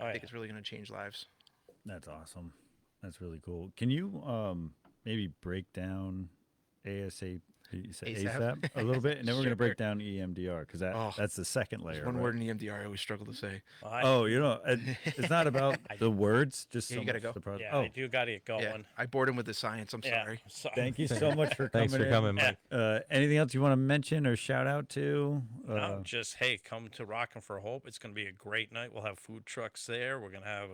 really going to change lives. That's awesome. That's really cool. Can you maybe break down ASAP ASAP a little bit, and then we're going to break down EMDR, because that's the second layer. There's one word in EMDR I always struggle to say. It's not about the words. Just you gotta go. Yeah, I do got to get going. Yeah, I bored him with the science. I'm sorry. Thank you so much for coming. Thanks for coming, Mike. Anything else you want to mention or shout out to? No, just hey, come to Rockin' for Hope. It's going to be a great night. We'll have food trucks there. We're going to have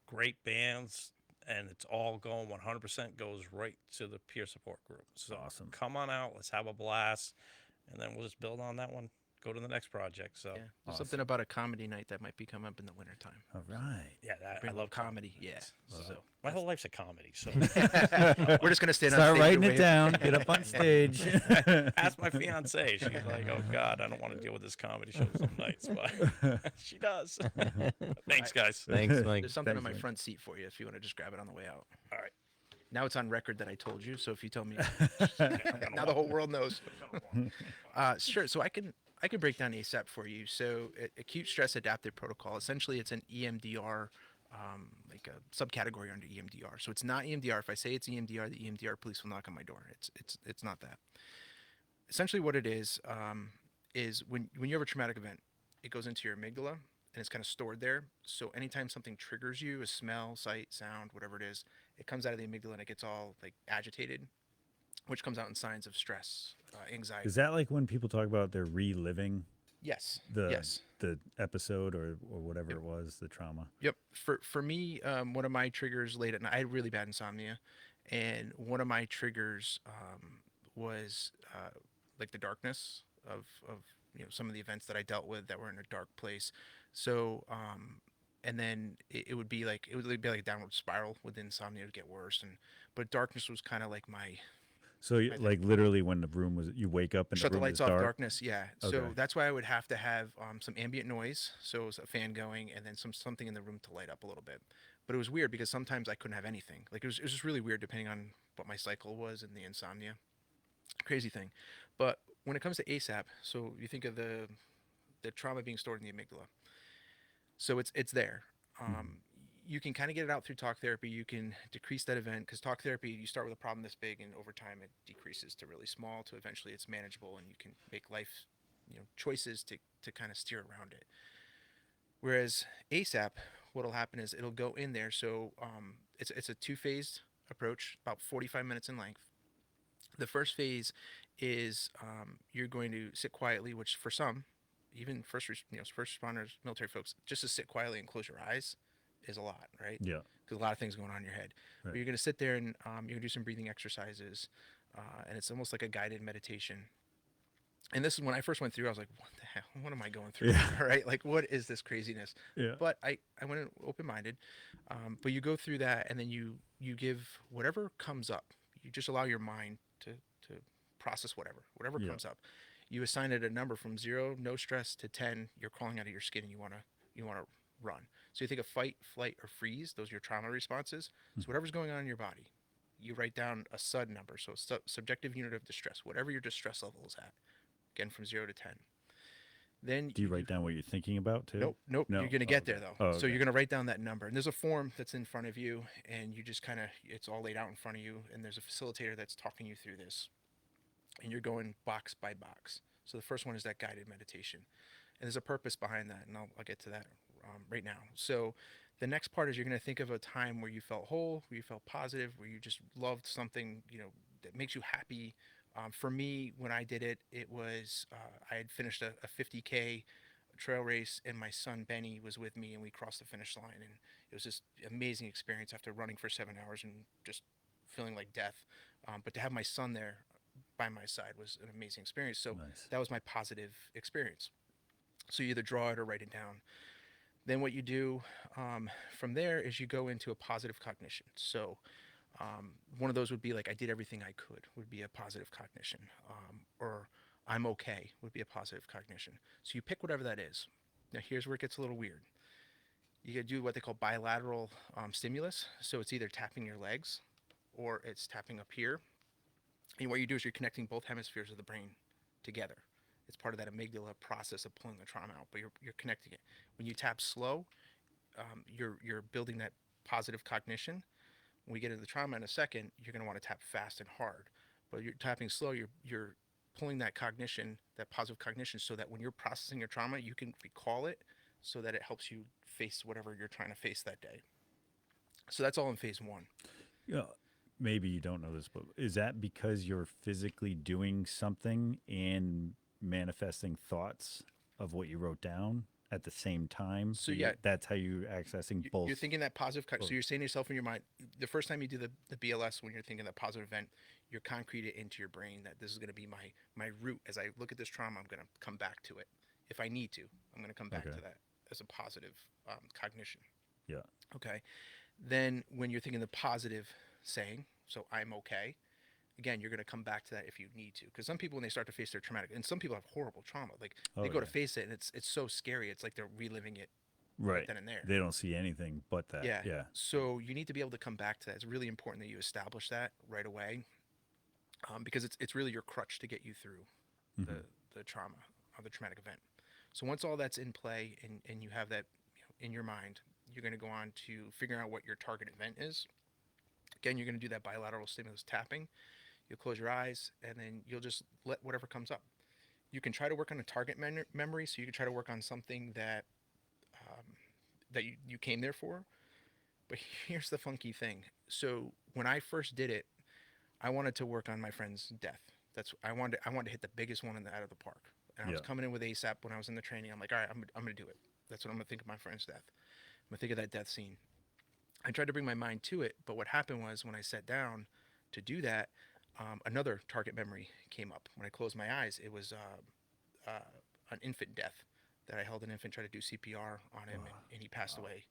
great bands, and it's all going 100% goes right to the peer support group. So awesome. Come on out. Let's have a blast, and then we'll just build on that one. Go to the next project. So yeah, there's something about a comedy night that might be coming up in the wintertime. All right. Yeah, I love comedy. Yeah. So my whole life's a comedy. So we're just gonna stand on Start stage writing and it down. Get up on stage. ask my fiance. She's like, "Oh God, I don't want to deal with this comedy show some nights," but she does. Thanks, guys. Thanks, Mike. There's something Thanks, on my Mike. front seat for you if you want to just grab it on the way out. All right. Now it's on record that I told you. So if you tell me, now the whole world knows. Sure. So I can break down ASAP for you. So acute stress adaptive protocol. Essentially, it's an EMDR, like a subcategory under EMDR. So it's not EMDR. If I say it's EMDR, the EMDR police will knock on my door. It's not that. Essentially, what it is when you have a traumatic event, it goes into your amygdala and it's kind of stored there. So anytime something triggers you, a smell, sight, sound, whatever it is, it comes out of the amygdala and it gets all like agitated, which comes out in signs of stress, anxiety. Is that like when people talk about they're reliving Yes. the episode or whatever it was, the trauma? Yep. For me, one of my triggers late at night, I had really bad insomnia, and one of my triggers was like the darkness of some of the events that I dealt with that were in a dark place. So and then it would be like a downward spiral with insomnia. It would get worse, but darkness was kind of like my. So like literally when the room was, you wake up and shut the the room lights is off, dark? darkness. Yeah. Okay. So that's why I would have to have some ambient noise. So it was a fan going and then something in the room to light up a little bit. But it was weird because sometimes I couldn't have anything. Like it was just really weird depending on what my cycle was and the insomnia. Crazy thing. But when it comes to ASAP, so you think of the trauma being stored in the amygdala. So it's there. You can kind of get it out through talk therapy. You can decrease that event because talk therapy, you start with a problem this big, and over time it decreases to really small, to eventually it's manageable, and you can make life, choices to kind of steer around it. Whereas ASAP, what'll happen is it'll go in there. So it's a two-phased approach, about 45 minutes in length. The first phase is you're going to sit quietly, which for some, even first responders, military folks, just to sit quietly and close your eyes is a lot, right? Yeah. Because a lot of things going on in your head. Right. But you're going to sit there and you're going to do some breathing exercises, and it's almost like a guided meditation. And this is when I first went through, I was like, what the hell? What am I going through? Yeah. All right. Like, what is this craziness? Yeah. But I went in open-minded. But you go through that, and then you give whatever comes up. You just allow your mind to process whatever Yeah. comes up. You assign it a number from 0, no stress, to 10. You're crawling out of your skin, and you want to run. So you think of fight, flight, or freeze. Those are your trauma responses. So whatever's going on in your body, you write down a SUD number. So subjective unit of distress, whatever your distress level is at. Again, from 0 to 10. Then Do you write down what you're thinking about too? Nope. No? You're going to get there though. Oh, So okay. you're going to write down that number, and there's a form that's in front of you, and you just it's all laid out in front of you, and there's a facilitator that's talking you through this, and you're going box by box. So the first one is that guided meditation, and there's a purpose behind that, and I'll get to that right now. So the next part is you're going to think of a time where you felt whole, where you felt positive, where you just loved something, that makes you happy. For me, when I did it, it was I had finished a 50K trail race, and my son Benny was with me, and we crossed the finish line, and it was this amazing experience after running for 7 hours and just feeling like death. But to have my son there by my side was an amazing experience. So Nice. that was my positive experience. So you either draw it or write it down. Then what you do from there is you go into a positive cognition. So one of those would be like, I did everything I could, would be a positive cognition, or I'm okay would be a positive cognition. So you pick whatever that is. Now here's where it gets a little weird. You gotta do what they call bilateral stimulus. So it's either tapping your legs or it's tapping up here. And what you do is you're connecting both hemispheres of the brain together. It's part of that amygdala process of pulling the trauma out, but you're connecting it. When you tap slow, you're building that positive cognition. When we get into the trauma in a second, you're going to want to tap fast and hard. But you're tapping slow, you're pulling that cognition, that positive cognition, so that when you're processing your trauma, you can recall it, so that it helps you face whatever you're trying to face that day. So that's all in phase one. Yeah. Maybe you don't know this, but is that because you're physically doing something and manifesting thoughts of what you wrote down at the same time? So yeah, that's how you're accessing both. You're thinking that positive. So you're saying to yourself in your mind, the first time you do the BLS, when you're thinking that positive event, you're concrete it into your brain that this is going to be my root. As I look at this trauma, I'm going to come back to it. If I need to, I'm going to come back to that as a positive cognition. Yeah. Okay. Then when you're thinking the positive saying, so I'm okay, again, you're going to come back to that if you need to. Because some people, when they start to face their traumatic, and some people have horrible trauma, like they go to face it, and it's so scary. It's like they're reliving it right then and there. They don't see anything but that. Yeah. Yeah. So you need to be able to come back to that. It's really important that you establish that right away, because it's really your crutch to get you through the trauma or the traumatic event. So once all that's in play and you have that in your mind, you're going to go on to figuring out what your target event is. Again, you're going to do that bilateral stimulus tapping. You'll close your eyes, and then you'll just let whatever comes up. You can try to work on a target memory, so you can try to work on something that that you came there for. But here's the funky thing. So when I first did it, I wanted to work on my friend's death. I wanted to hit the biggest one out of the park. And I was coming in with ASAP when I was in the training. I'm like, all right, I'm going to do it. That's what I'm going to think of my friend's death. I'm going to think of that death scene. I tried to bring my mind to it, but what happened was when I sat down to do that, another target memory came up. When I closed my eyes, it was an infant death, that I held an infant, tried to do CPR on him, and he passed away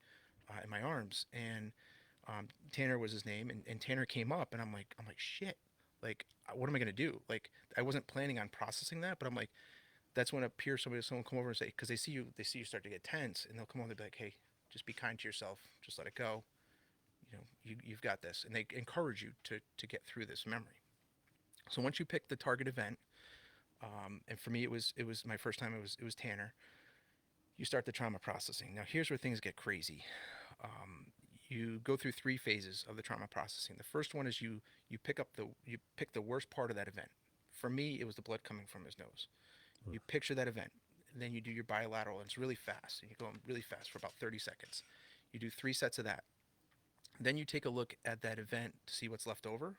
in my arms. And Tanner was his name, and Tanner came up, and I'm like, shit, like, what am I gonna do? Like, I wasn't planning on processing that, but I'm like, that's when someone come over and say, because they see you start to get tense, and they'll come over and be like, hey, just be kind to yourself, just let it go. You've got this, and they encourage you to get through this memory. So once you pick the target event, and for me it was my first time. It was Tanner. You start the trauma processing. Now here's where things get crazy. you go through 3 phases of the trauma processing. The first one is you pick the worst part of that event. For me, it was the blood coming from his nose. You picture that event, and then you do your bilateral, and it's really fast. And you go really fast for about 30 seconds. You do 3 sets of that. Then you take a look at that event to see what's left over.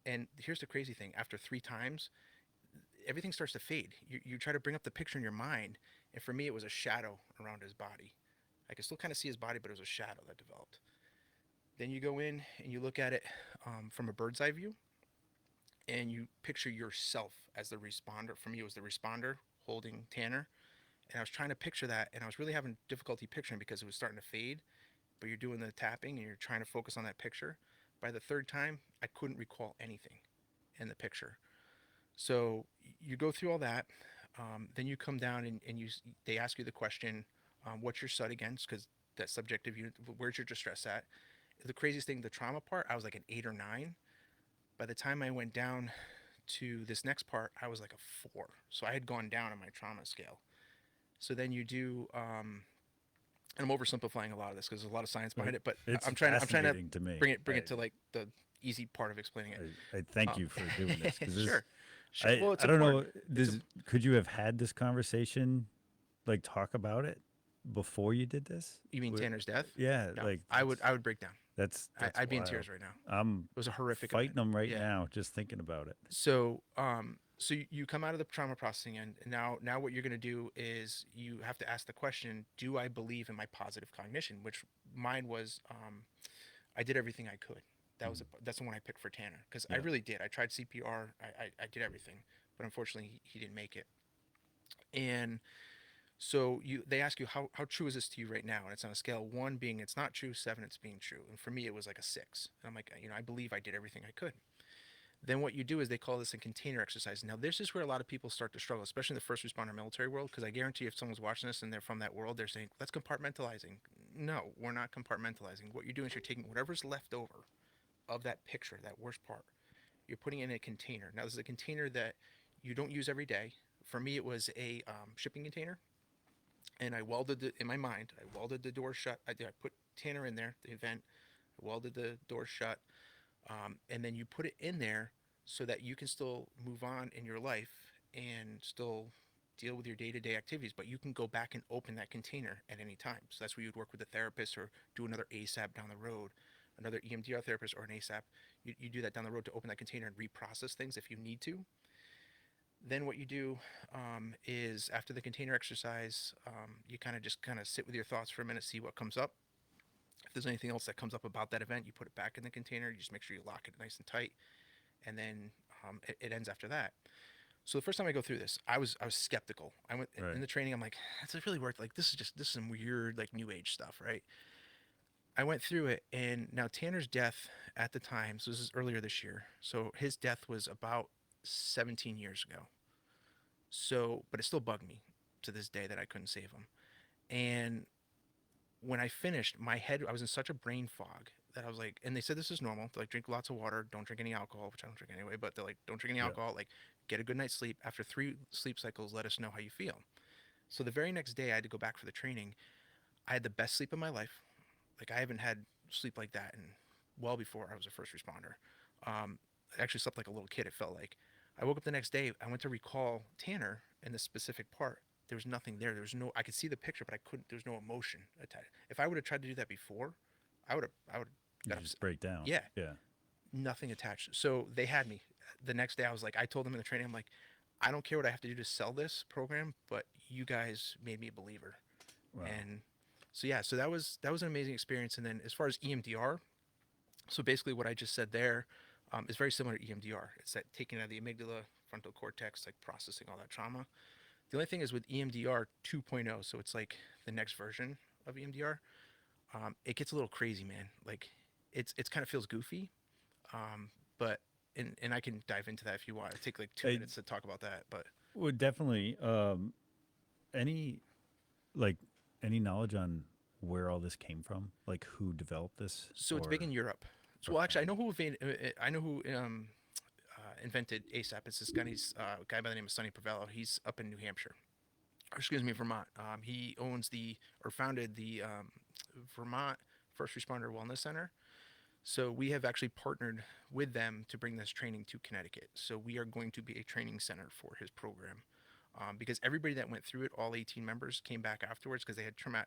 And here's the crazy thing: after 3 times, everything starts to fade. You try to bring up the picture in your mind, and for me, it was a shadow around his body. I could still kind of see his body, but it was a shadow that developed. Then you go in and you look at it from a bird's eye view, and you picture yourself as the responder. For me, it was the responder holding Tanner, and I was trying to picture that, and I was really having difficulty picturing because it was starting to fade. But you're doing the tapping and you're trying to focus on that picture. By the third time, I couldn't recall anything in the picture. So you go through all that. Then you come down and they ask you the question, what's your SUD against? Because that's subjective. Where's your distress at? The craziest thing, the trauma part, I was like an 8 or 9. By the time I went down to this next part, I was like a 4. So I had gone down on my trauma scale. So then you do, and I'm oversimplifying a lot of this because there's a lot of science behind it, but It's I'm trying to fascinating to me. bring it to like the easy part of explaining it. I thank you for doing this. 'Cause this Sure. I, It's I don't know. important. Could you have had this conversation, like talk about it before you did this? You mean Tanner's death? Yeah, No, like I would break down. That's I'd be in wild. tears right now. I'm It was a horrific fighting event. them right Yeah. now just thinking about it. So you come out of the trauma processing end, and now what you're going to do is you have to ask the question, do I believe in my positive cognition? Which mine was, I did everything I could. That's the one I picked for Tanner, because I Yeah. really did. I tried CPR. I did everything, but unfortunately he didn't make it. And so they ask you, how true is this to you right now? And it's on a scale of 1 being it's not true, 7 it's being true. And for me it was like a 6. And I'm like, I believe I did everything I could. Then what you do is they call this a container exercise. Now this is where a lot of people start to struggle, especially in the first responder military world, because I guarantee if someone's watching this and they're from that world, they're saying, let's compartmentalizing. No, we're not compartmentalizing. What you're doing is you're taking whatever's left over of that picture, that worst part, you're putting it in a container. Now this is a container that you don't use every day. For me, it was a shipping container, and I welded it in my mind. I welded the door shut. I put Tanner in there, the event. I welded the door shut, and then you put it in there so that you can still move on in your life and still deal with your day-to-day activities, but you can go back and open that container at any time. So that's where you'd work with a therapist or do another ASAP down the road, another EMDR therapist or an ASAP. You do that down the road to open that container and reprocess things if you need to. Then what you do is after the container exercise, you kind of sit with your thoughts for a minute, see what comes up. If there's anything else that comes up about that event, you put it back in the container. You just make sure you lock it nice and tight, and then it ends after that. So the first time I go through this, I was skeptical. I went Right. in the training. I'm like, does it really work? Like this is some weird like new age stuff, right? I went through it, and now Tanner's death at the time, so this is earlier this year. So his death was about 17 years ago. So, but it still bugged me to this day that I couldn't save him. And when I finished, my head, I was in such a brain fog that I was like, and they said this is normal. They're like, drink lots of water, don't drink any alcohol, which I don't drink anyway, but they're like, don't drink any Yeah. alcohol, like get a good night's sleep. After 3 sleep cycles, let us know how you feel. So the very next day I had to go back for the training. I had the best sleep of my life. Like I haven't had sleep like that in well before I was a first responder. I actually slept like a little kid, it felt like. I woke up the next day, I went to recall Tanner in this specific part. There was nothing there. There was no, I could see the picture, but I couldn't, there's no emotion attached. If I would have tried to do that before, I would You got just break down. Yeah. Yeah. nothing attached. So they had me. The next day I was like, I told them in the training, I'm like, I don't care what I have to do to sell this program, but you guys made me a believer. Wow. And so yeah, so that was an amazing experience. And then as far as EMDR, so basically what I just said there is very similar to EMDR. It's that taking out of the amygdala, frontal cortex, like processing all that trauma. The only thing is with EMDR 2.0, so it's like the next version of EMDR. It gets a little crazy, man. Like it's kind of feels goofy, but and I can dive into that if you want. It'll take like 2 minutes to talk about that, but Well, definitely. Any any knowledge on where all this came from? Like who developed this? so it's big in Europe. So well, actually, I know who invented ASAP. It's this guy by the name of Sonny Pavello. He's up in New Hampshire, or excuse me, Vermont. He owns or founded the Vermont First Responder Wellness Center. So we have actually partnered with them to bring this training to Connecticut. So we are going to be a training center for his program. Because everybody that went through it, all 18 members came back afterwards because they had trauma.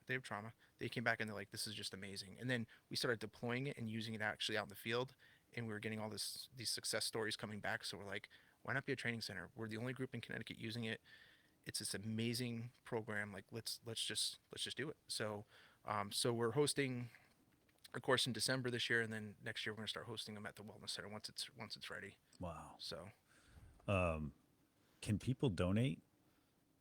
They came back and they're like, "This is just amazing." And then we started deploying it and using it actually out in the field, and we were getting all these success stories coming back. So we're like, "Why not be a training center? We're the only group in Connecticut using it. It's this amazing program. Like, let's just do it." So we're hosting a course in December this year, and then next year we're gonna start hosting them at the wellness center once it's ready. Wow. So Can people donate?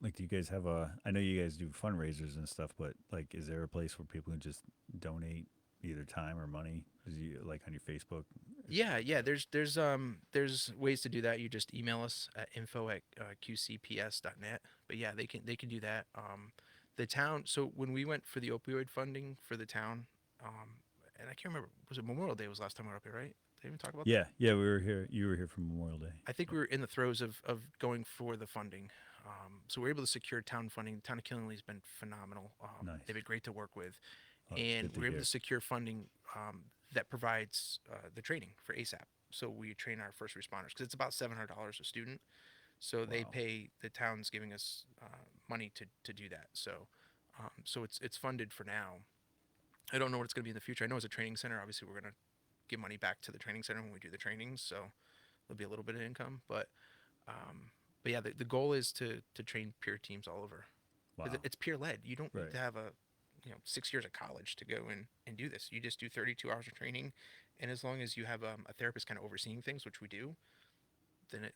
Like, do you guys have a? I know you guys do fundraisers and stuff, but like, is there a place where people can just donate either time or money? Is you like on your Facebook? yeah, there's ways to do that. You just email us at info@qcps.net. But yeah, they can do that. The town. So when we went for the opioid funding for the town, and I can't remember, was it Memorial Day was last time we were up here, right? Did I even talk about that? Yeah, we were here. You were here for Memorial Day. I think we were in the throes of going for the funding. So we were able to secure town funding. The town of Killingly has been phenomenal. Nice. They've been great to work with. Oh, And good to we were able hear. to secure funding that provides the training for ASAP. So we train our first responders because it's about $700 a student. So they Wow. pay, the town's giving us money to do that. So it's funded for now. I don't know what it's going to be in the future. I know as a training center, obviously we're going to give money back to the training center when we do the trainings. So there'll be a little bit of income, but yeah, the goal is to train peer teams all over. Wow. It's peer led. You don't Right. need to have 6 years of college to go in and do this. You just do 32 hours of training, and as long as you have a therapist kind of overseeing things, which we do, then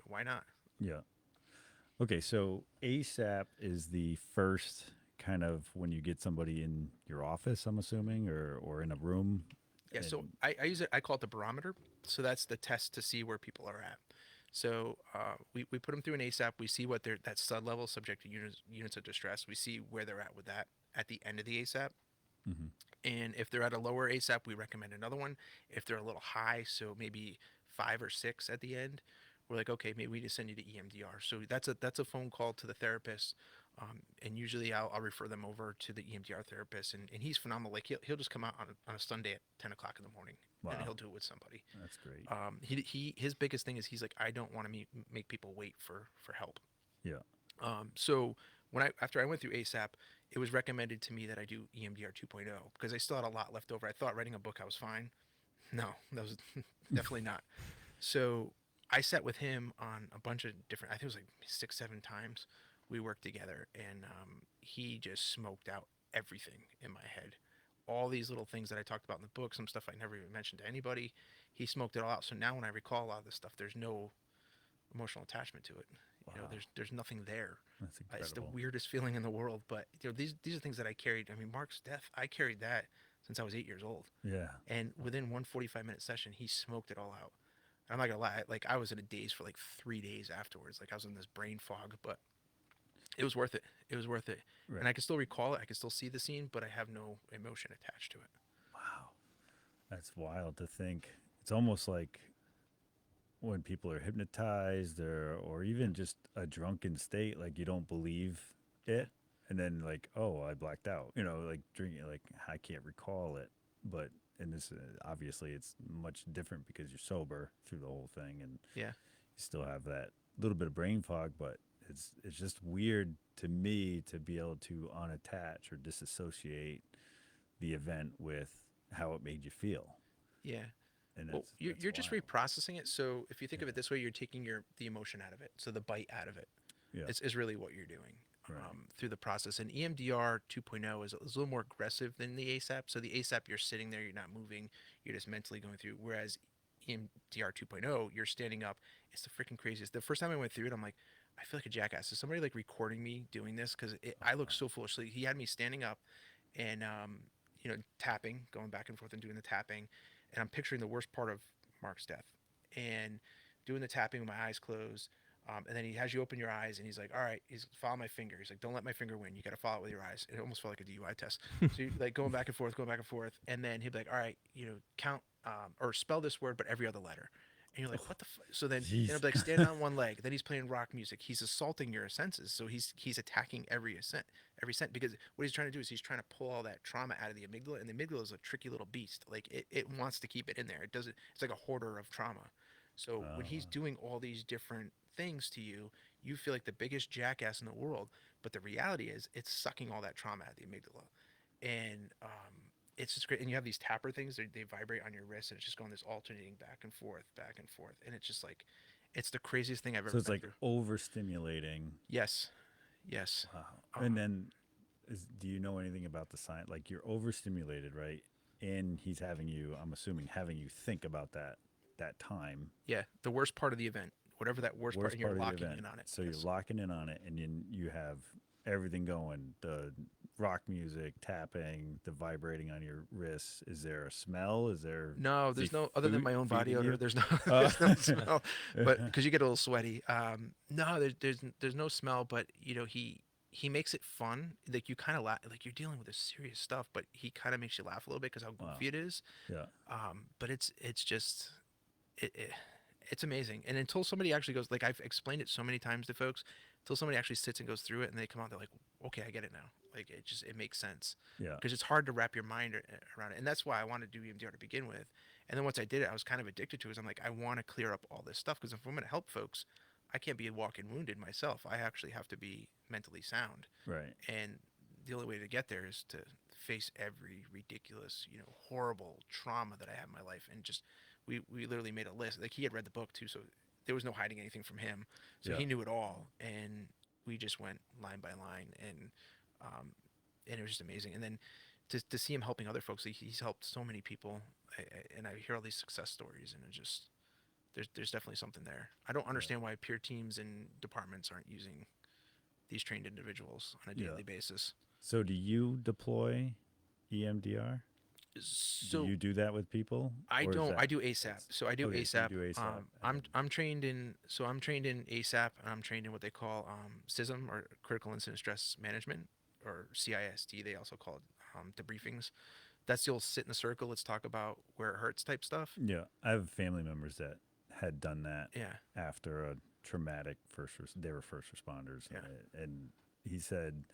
why not? Yeah. Okay, so ASAP is the first kind of when you get somebody in your office, I'm assuming, or in a room. Yeah, so and- I use it. I call it the barometer. So that's the test to see where people are at. So we put them through an ASAP. We see what their that SUD level, subject to units of distress. We see where they're at with that at the end of the ASAP. Mhm. And if they're at a lower ASAP, we recommend another one. If they're a little high, so maybe 5 or 6 at the end, we're like, okay, maybe we just send you to EMDR. So that's a phone call to the therapist. And usually I'll refer them over to the EMDR therapist, and he's phenomenal. Like he'll just come out on a Sunday at 10 o'clock in the morning, Wow. and he'll do it with somebody. That's great. His biggest thing is he's like, I don't want to make people wait for help. Yeah. So after I went through ASAP, it was recommended to me that I do EMDR 2.0 because I still had a lot left over. I thought writing a book I was fine. No, that was definitely not. So I sat with him on a bunch of different. I think it was like 6, 7 times we worked together, and he just smoked out everything in my head. All these little things that I talked about in the book, some stuff I never even mentioned to anybody, he smoked it all out. So now when I recall a lot of this stuff, there's no emotional attachment to it. Wow. There's nothing there. That's incredible. It's the weirdest feeling in the world, but these are things that I carried. I mean, Mark's death, I carried that since I was 8 years old, Yeah. and within one 45-minute session, he smoked it all out. And I'm not gonna lie, like I was in a daze for like 3 days afterwards. Like I was in this brain fog, but it was worth it. It was worth it. Right. And I can still recall it. I can still see the scene, but I have no emotion attached to it. Wow. That's wild to think. It's almost like when people are hypnotized or even just a drunken state, like you don't believe it. And then like, oh, I blacked out, like drinking, like I can't recall it. But in this, obviously it's much different because you're sober through the whole thing. And Yeah. you still have that little bit of brain fog, but it's just weird to me to be able to unattach or disassociate the event with how it made you feel. Yeah. And Well, you're just wild. reprocessing it. So if you think of it this way, you're taking the emotion out of it. So the bite out of it Yeah. is really what you're doing Right. through the process. And EMDR 2.0 is a little more aggressive than the ASAP. So the ASAP, you're sitting there, you're not moving, you're just mentally going through. Whereas EMDR 2.0, you're standing up. It's the freaking craziest. The first time I went through it, I'm like, I feel like a jackass. Is somebody like recording me doing this? Because I look so foolishly. He had me standing up and tapping, going back and forth and doing the tapping, and I'm picturing the worst part of Mark's death and doing the tapping with my eyes closed. And then he has you open your eyes and he's like, all right, he's follow my finger. He's like, don't let my finger win. You got to follow it with your eyes. It almost felt like a DUI test. So you're like going back and forth. And then he'd be like, all right, count or spell this word, but every other letter. And you're like, what the so then Jeez. it'll be like stand on one leg, then he's playing rock music, he's assaulting your senses, so he's attacking every sense, because what he's trying to do is he's trying to pull all that trauma out of the amygdala, and the amygdala is a tricky little beast. Like it wants to keep it in there. It doesn't. It's like a hoarder of trauma. So when he's Oh, doing all these different things to you, you feel like the biggest jackass in the world. But the reality is, it's sucking all that trauma out of the amygdala, and it's just great. And you have these tapper things; they vibrate on your wrist, and it's just going this alternating back and forth, and it's just like, it's the craziest thing I've so ever it's been like through. overstimulating. Yes, yes. Wow. And Um, then, do you know anything about the sign? Like you're overstimulated, right? And he's having you, I'm assuming, having you think about that time, yeah, the worst part of the event, whatever that worst part, worst and you're part of the locking event. in on it. So you're Yes. locking in on it, and then you have everything going. The rock music, tapping, the vibrating on your wrists. Is there a smell? Is there No, is he there's no other than my own body feeding odor. you? There's no Uh, there's no smell, but because you get a little sweaty. No, there's no smell, but he makes it fun. Like you kind of laugh, like you're dealing with this serious stuff, but he kind of makes you laugh a little bit because how wow. goofy it is. Yeah. But it's just it, it it's amazing. And until somebody actually goes, like I've explained it so many times to folks, until somebody actually sits and goes through it and they come out, they're like, okay, I get it now. Like it makes sense, Yeah. because it's hard to wrap your mind around it. And that's why I wanted to do EMDR to begin with. And then once I did it, I was kind of addicted to it. I'm like, I want to clear up all this stuff, because if I'm going to help folks, I can't be walking wounded myself. I actually have to be mentally sound. Right. And the only way to get there is to face every ridiculous, horrible trauma that I have in my life, and just we literally made a list. Like he had read the book too, so there was no hiding anything from him. So Yeah. he knew it all, and we just went line by line, um, and it was just amazing. And then to see him helping other folks, he's helped so many people, and I hear all these success stories, and it just there's definitely something there. I don't Yeah. understand why peer teams and departments aren't using these trained individuals on a Yeah. daily basis. So do you deploy EMDR? Do So you do that with people, I or is don't. that I do ASAP. So I do okay? So you ASAP. do ASAP, and then I'm trained in. So I'm trained in ASAP, and I'm trained in what they call CISM, or Critical Incident Stress Management, or CIST. They also call it debriefings. That's you'll sit in a circle. Let's talk about where it hurts type stuff. yeah, I have family members that had done that Yeah. after a traumatic they were first responders, Yeah. and he said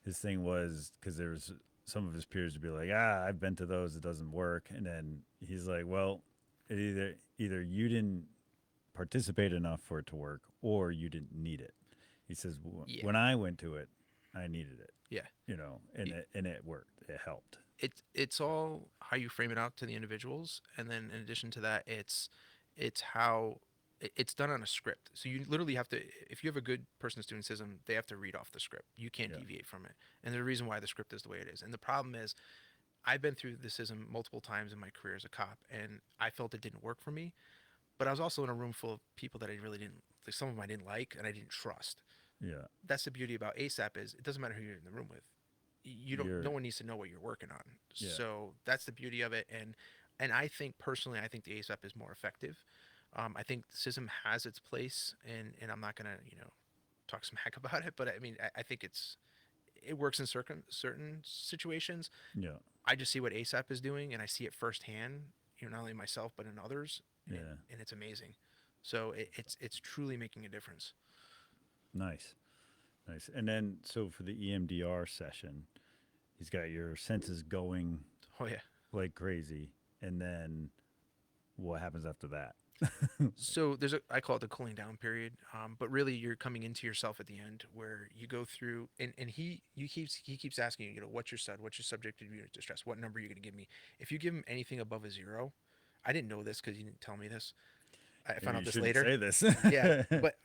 his thing was because there's some of his peers would be like, ah, I've been to those, it doesn't work, and then he's like, well, it either you didn't participate enough for it to work, or you didn't need it. He says, Yeah. when I went to it, I needed it, Yeah. and Y- it worked, it helped. it's all how you frame it out to the individuals, and then in addition to that, it's how it's done on a script. So you literally have to, if you have a good person that's doing CISM, they have to read off the script. You can't Yeah, deviate from it. And there's a reason why the script is the way it is. And the problem is, I've been through the CISM multiple times in my career as a cop, and I felt it didn't work for me. But I was also in a room full of people that I really didn't, like some of them I didn't like and I didn't trust. yeah, That's the beauty about ASAP, is it doesn't matter who you're in the room with. You don't. No you're one needs to know what you're working on. yeah, So that's the beauty of it. And I think personally, I think the ASAP is more effective. I think CISM has its place, and I'm not gonna talk smack about it, but I mean I think it works in certain situations. yeah, I just see what ASAP is doing, and I see it firsthand. Not only myself but in others, yeah. and it's amazing. So it's truly making a difference. Nice, nice. And then so for the EMDR session, he's got your senses going Oh yeah. like crazy, and then what happens after that? So I call it the cooling down period, but really you're coming into yourself at the end, where you go through, and he keeps asking you, what's your what's your subjective unit distress, what number are you going to give me? If you give him anything above a 0, I didn't know this because he didn't tell me this. I found Maybe out you this shouldn't later. say this. Yeah, but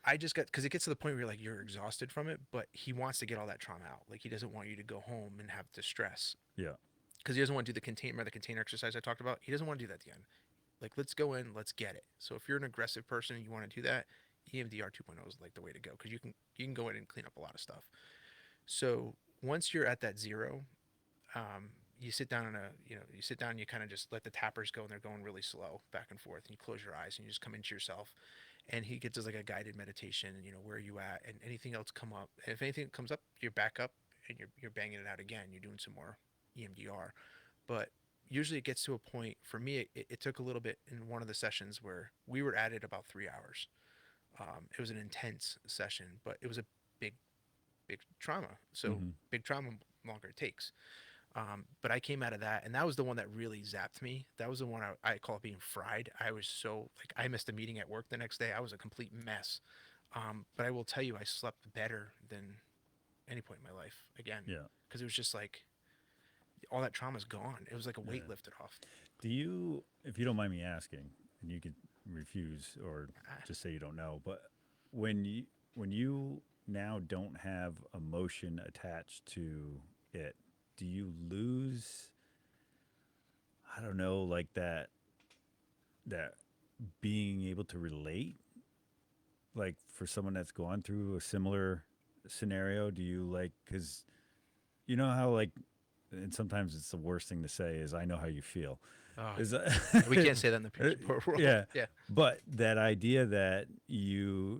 I just got, because it gets to the point where you're exhausted from it, but he wants to get all that trauma out. Like he doesn't want you to go home and have distress, Yeah, because he doesn't want to do the container exercise I talked about. He doesn't want to do that at the end. Like, let's go in, let's get it. So if you're an aggressive person and you want to do that, EMDR 2.0 is like the way to go, because you can go in and clean up a lot of stuff. So once you're at that 0, you sit down you sit down and you kind of just let the tappers go, and they're going really slow back and forth, and you close your eyes and you just come into yourself, and he gets us like a guided meditation, and where are you at, and anything else come up, and if anything comes up, you're back up and you're banging it out again, you're doing some more EMDR. But usually it gets to a point for me. It took a little bit in one of the sessions where we were at it about 3 hours. It was an intense session, but it was a big, big trauma. So Hmm. big trauma, longer it takes. But I came out of that, and that was the one that really zapped me. That was the one I call it being fried. I was so like I missed a meeting at work the next day. I was a complete mess. But I will tell you, I slept better than any point in my life again, Yeah. because it was just like all that trauma's gone. It was like a Yeah. weight lifted off. Do you, if you don't mind me asking, and you could refuse or Ah, just say you don't know, but when you now don't have emotion attached to it, do you lose, I don't know, like that being able to relate, like for someone that's gone through a similar scenario? Do you like, cuz you know how like, and sometimes it's the worst thing to say is I know how you feel. oh, Is that we can't say that in the peer support world. yeah. Yeah. But that idea that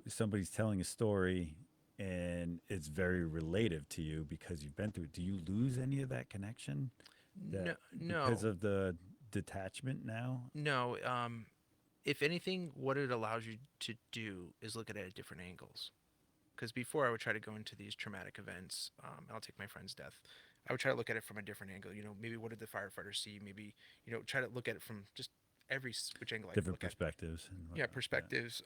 somebody's telling a story and it's very relative to you because you've been through it, do you lose any of that connection? No, That because no, of the detachment now? no. If anything, what it allows you to do is look at it at different angles. Because before I would try to go into these traumatic events, I'll take my friend's death. I would try to look at it from a different angle. Maybe what did the firefighter see? Maybe try to look at it from just every which angle I could Different look at. perspectives and Yeah, whatnot. perspectives.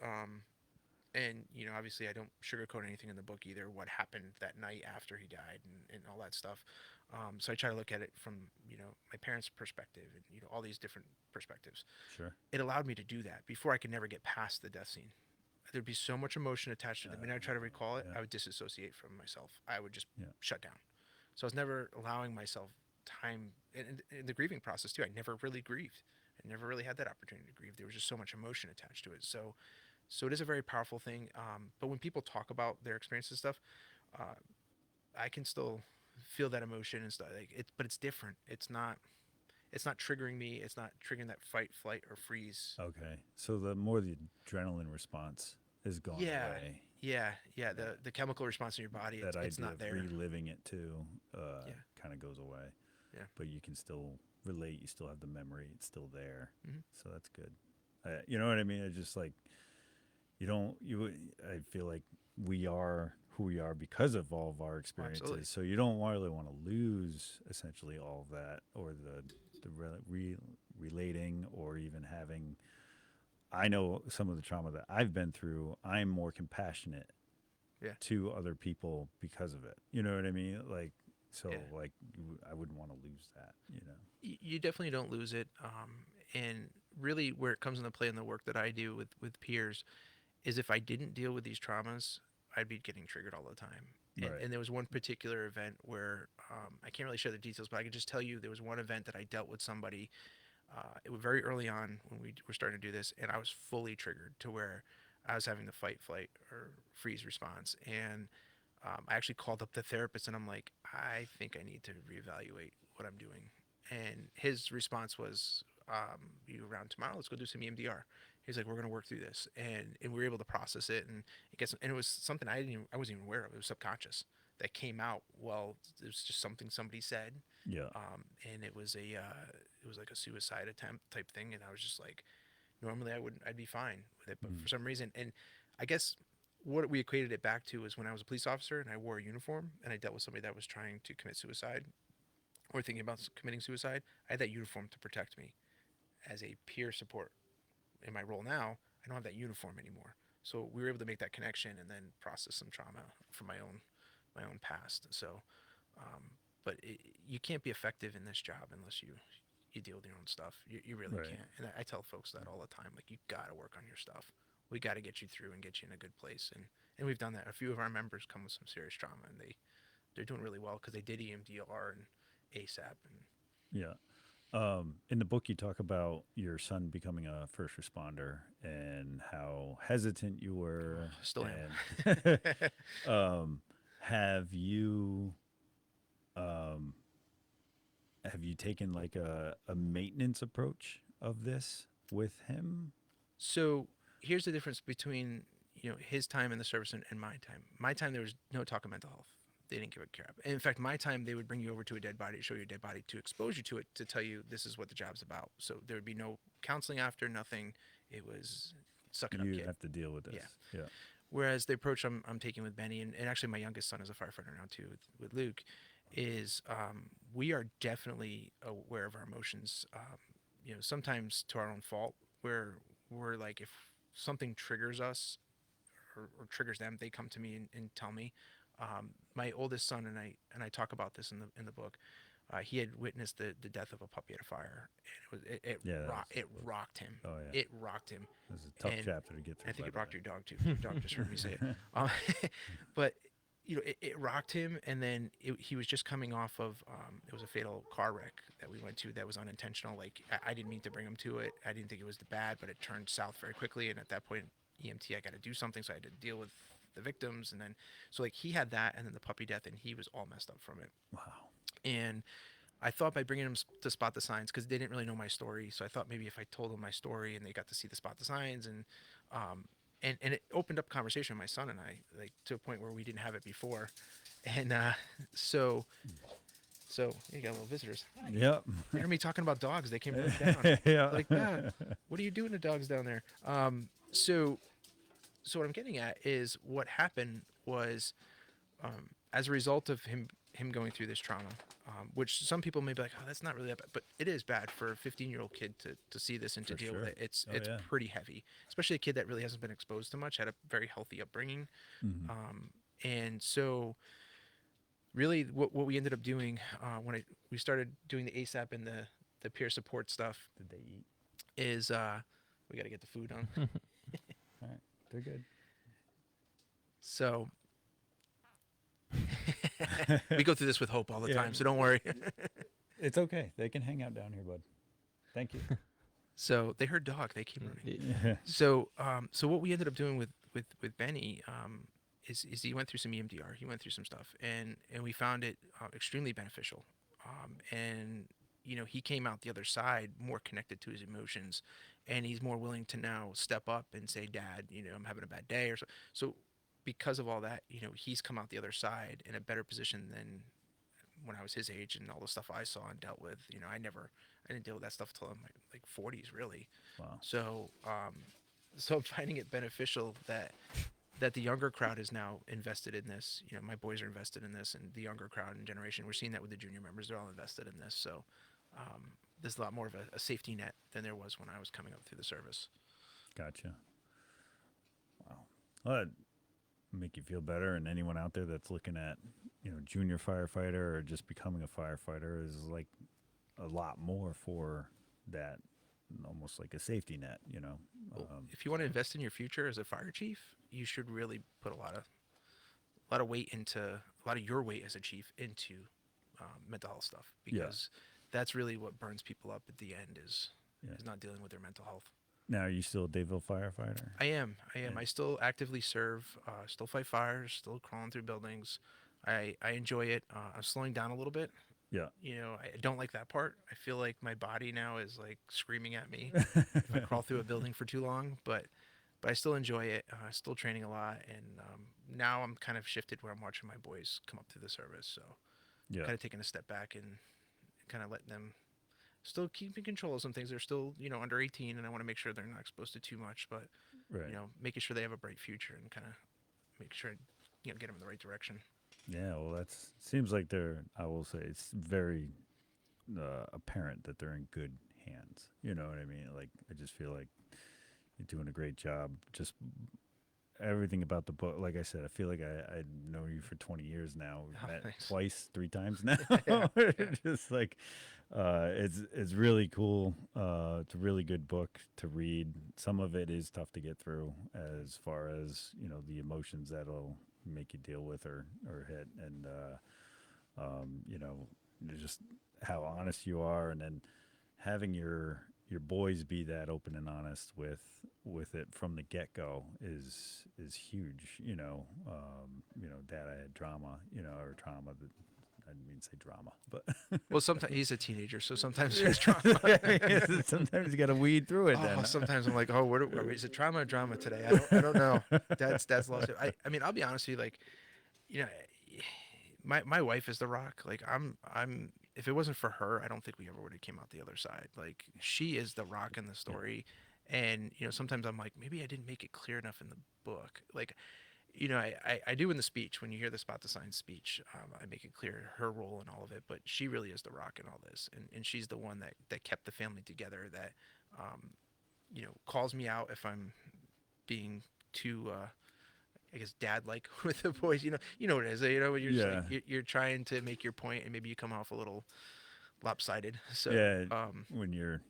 And obviously I don't sugarcoat anything in the book either. What happened that night after he died and all that stuff. So I try to look at it from my parents' perspective and all these different perspectives. Sure. It allowed me to do that. Before I could never get past the death scene. There'd be so much emotion attached to it. The minute I try to recall it, Yeah. I would disassociate from myself. I would just Yeah. shut down. So I was never allowing myself time in the grieving process too. I never really grieved. I never really had that opportunity to grieve. There was just so much emotion attached to it. So it is a very powerful thing. But when people talk about their experiences and stuff, uh, I can still feel that emotion and stuff. Like but it's different. It's not. It's not triggering me. It's not triggering that fight, flight, or freeze. Okay. So the more the adrenaline response is gone Yeah, away. yeah. Yeah. The chemical response in your body, That it's idea not of there. reliving it too Yeah, kind of goes away. yeah. But you can still relate. You still have the memory. It's still there. Hmm. So that's good. You know what I mean? It's just like you don't. I feel like we are who we are because of all of our experiences. Absolutely. So you don't really want to lose essentially all of that or relating or even having. I know some of the trauma that I've been through. I'm more compassionate Yeah, to other people because of it. You know what I mean? Like, so yeah. like I wouldn't want to lose that. You definitely don't lose it. And really, where it comes into play in the work that I do with peers is if I didn't deal with these traumas, I'd be getting triggered all the time. Right. And there was one particular event where I can't really share the details, but I can just tell you there was one event that I dealt with somebody. It was very early on when we were starting to do this, and I was fully triggered to where I was having the fight, flight, or freeze response. And I actually called up the therapist, and I'm like, I think I need to reevaluate what I'm doing. And his response was, "You around tomorrow? Let's go do some EMDR." He's like, "We're gonna work through this," and we were able to process it, and it was something I wasn't even aware of. It was subconscious that came out. Well, it was just something somebody said, Yeah. and it was like a suicide attempt type thing, and I was just like, normally I'd be fine with it, but Mm. for some reason, and I guess what we equated it back to is when I was a police officer and I wore a uniform and I dealt with somebody that was trying to commit suicide or thinking about committing suicide. I had that uniform to protect me as a peer support. In my role now, I don't have that uniform anymore. So we were able to make that connection and then process some trauma from my own past. So, um, but you can't be effective in this job unless you deal with your own stuff. You really Right. can't. And I tell folks that all the time. Like, you got to work on your stuff. We got to get you through and get you in a good place. And we've done that. A few of our members come with some serious trauma, and they're doing really well because they did EMDR and ASAP. And Yeah. In the book, you talk about your son becoming a first responder and how hesitant you were. still And am. have you um, have you taken like a maintenance approach of this with him? So here's the difference between his time in the service and my time. My time, there was no talk of mental health. They didn't give a crap. And in fact, my time, they would bring you over to a dead body, show you a dead body, to expose you to it, to tell you this is what the job's about. So there would be no counseling after, nothing. It was suck it up, You kid. have to deal with this. Yeah. Yeah. Whereas the approach I'm taking with Benny, and actually my youngest son is a firefighter now too, with Luke, is we are definitely aware of our emotions. Sometimes to our own fault, where we're like, if something triggers us or triggers them, they come to me and tell me. My oldest son and I talk about this in the book. He had witnessed the death of a puppy at a fire, and it rocked him. Oh yeah. It rocked him. It was a tough And chapter to get through. I think by it the rocked way. your dog too. Your dog just heard me say it. But it rocked him, and then he was just coming off of it was a fatal car wreck that we went to that was unintentional. Like I didn't mean to bring him to it. I didn't think it was bad, but it turned south very quickly. And at that point, EMT, I got to do something, so I had to deal with the victims, and then so like he had that, and then the puppy death, and he was all messed up from it. Wow. And I thought by bringing him to spot the signs, because they didn't really know my story, so I thought maybe if I told them my story and they got to see the spot the signs, and it opened up conversation with my son and I, like to a point where we didn't have it before, and so you got little visitors. Yep. You heard me talking about dogs. They came right down. Yeah. Like, Dad, what are you doing to dogs down there? So what I'm getting at is what happened was, as a result of him going through this trauma, which some people may be like, oh, that's not really that bad, but it is bad for a 15-year-old kid to see this and to For deal with sure. it. It's Yeah. pretty heavy, especially a kid that really hasn't been exposed to much, had a very healthy upbringing. Mhm. And so really what we ended up doing when we started doing the ASAP and the peer support stuff Did they eat? is we got to get the food on. All right. They're good. So we go through this with Hope all the Yeah. time, so don't worry. It's okay. They can hang out down here, bud. Thank you. So they heard dog, they came running. Yeah. So what we ended up doing with Benny is he went through some EMDR, he went through some stuff, and we found it extremely beneficial. And he came out the other side more connected to his emotions, and he's more willing to now step up and say, Dad, I'm having a bad day, or so because of all that, he's come out the other side in a better position than when I was his age, and all the stuff I saw and dealt with. I didn't deal with that stuff till I'm like 40s, really. Wow. So so I'm finding it beneficial that the younger crowd is now invested in this. My boys are invested in this, and the younger crowd and generation, we're seeing that with the junior members, they're all invested in this. So there's a lot more of a safety net than there was when I was coming up through the service. Gotcha. Wow. Well, that make you feel better, and anyone out there that's looking at, junior firefighter or just becoming a firefighter is like a lot more for that, almost like a safety net, Well, if you want to invest in your future as a fire chief, you should really put a lot of weight into a lot of your weight as a chief into mental health stuff, because that's really what burns people up at the end is not dealing with their mental health. Now, are you still a Dayville firefighter? I am. Yeah. I still actively serve, still fight fires, still crawling through buildings. I enjoy it. I'm slowing down a little bit. Yeah. I don't like that part. I feel like my body now is like screaming at me if I crawl through a building for too long, but I still enjoy it. Still training a lot, and now I'm kind of shifted where I'm watching my boys come up through the service. So Yeah. kind of taking a step back and kind of letting them still keep in control of some things. They're still, under 18, and I want to make sure they're not exposed to too much, but Right. making sure they have a bright future and kind of make sure, get them in the right direction. Yeah. Well, seems like I will say it's very apparent that they're in good hands. You know what I mean? Like, I just feel like you're doing a great job. Just everything about the book. Like I said, I feel like I know you for 20 years now. We've Oh, met thanks. twice, 3 times now. Yeah. Just like, it's really cool. It's a really good book to read. Some of it is tough to get through as far as, the emotions that'll make you deal with or hit. And, just how honest you are. And then having your boys be that open and honest with it from the get-go is huge. Dad, I had drama, or trauma. I didn't mean to say drama, but Well, sometimes he's a teenager, so sometimes there's trauma. sometimes you got to weed through it. Then Sometimes I'm like, oh, is it trauma or drama today? I don't know. That's lost. I mean, I'll be honest with you, like, my wife is the rock. Like I'm if it wasn't for her, I don't think we ever would have came out the other side. Like she is the rock in the story. And sometimes I'm like, maybe I didn't make it clear enough in the book. Like, I do in the speech, when you hear the spot the sign speech, I make it clear her role in all of it, but she really is the rock in all this. And she's the one that kept the family together, that, calls me out if I'm being too, I guess, dad-like with the boys. You know what it is. When you're just Yeah. like, you're trying to make your point and maybe you come off a little lopsided. So, Yeah. When you're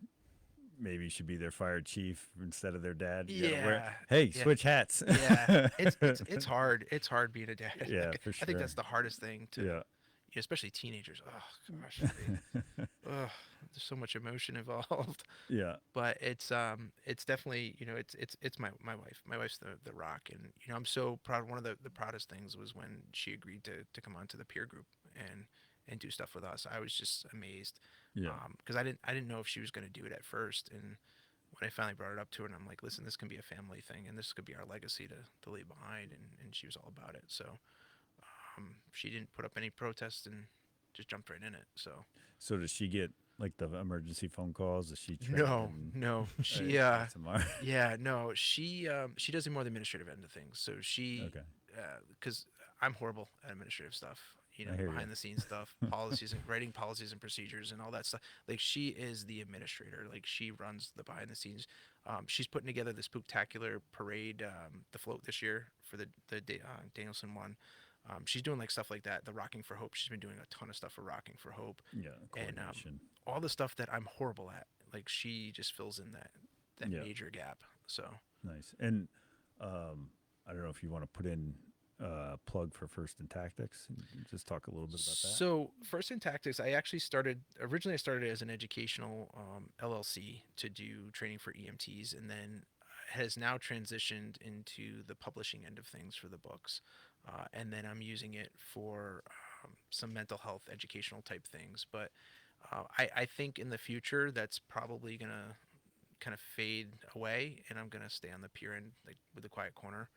maybe you should be their fire chief instead of their dad. You gotta wear. yeah, Hey, yeah. switch hats. Yeah, it's hard. It's hard being a dad. Yeah, Like, for I think sure. that's the hardest thing to, Yeah. especially teenagers. Oh gosh, there's so much emotion involved. Yeah. But it's definitely, it's my wife. My wife's the rock, and I'm so proud. One of the proudest things was when she agreed to come onto the peer group and do stuff with us. I was just amazed, Yeah. because I didn't know if she was going to do it at first, and when I finally brought it up to her, and I'm like, listen, this can be a family thing, and this could be our legacy to leave behind, and she was all about it. So, she didn't put up any protest and just jumped right in it. So So does she get like the emergency phone calls? Does she train no, in no, she ASMR? yeah, no, she does the more the administrative end of things. So she, Okay. because I'm horrible at administrative stuff. I hear Behind ya. the scenes stuff, policies and writing policies and procedures and all that stuff. Like, she is the administrator. Like, she runs the behind the scenes. She's putting together the spooktacular parade, the float this year for the Danielson one. She's doing like stuff like that. The Rocking for Hope. She's been doing a ton of stuff for Rocking for Hope, Yeah. and Coordination. all the stuff that I'm horrible at. Like, she just fills in that Yeah. major gap. So Nice. And I don't know if you want to put in a plug for First in Tactics and just talk a little bit about that. So First in Tactics, I actually originally I started as an educational LLC to do training for EMTs, and then has now transitioned into the publishing end of things for the books, and then I'm using it for some mental health educational type things. But I think in the future that's probably gonna kind of fade away, and I'm gonna stay on the peer end, like with the Quiet Corner.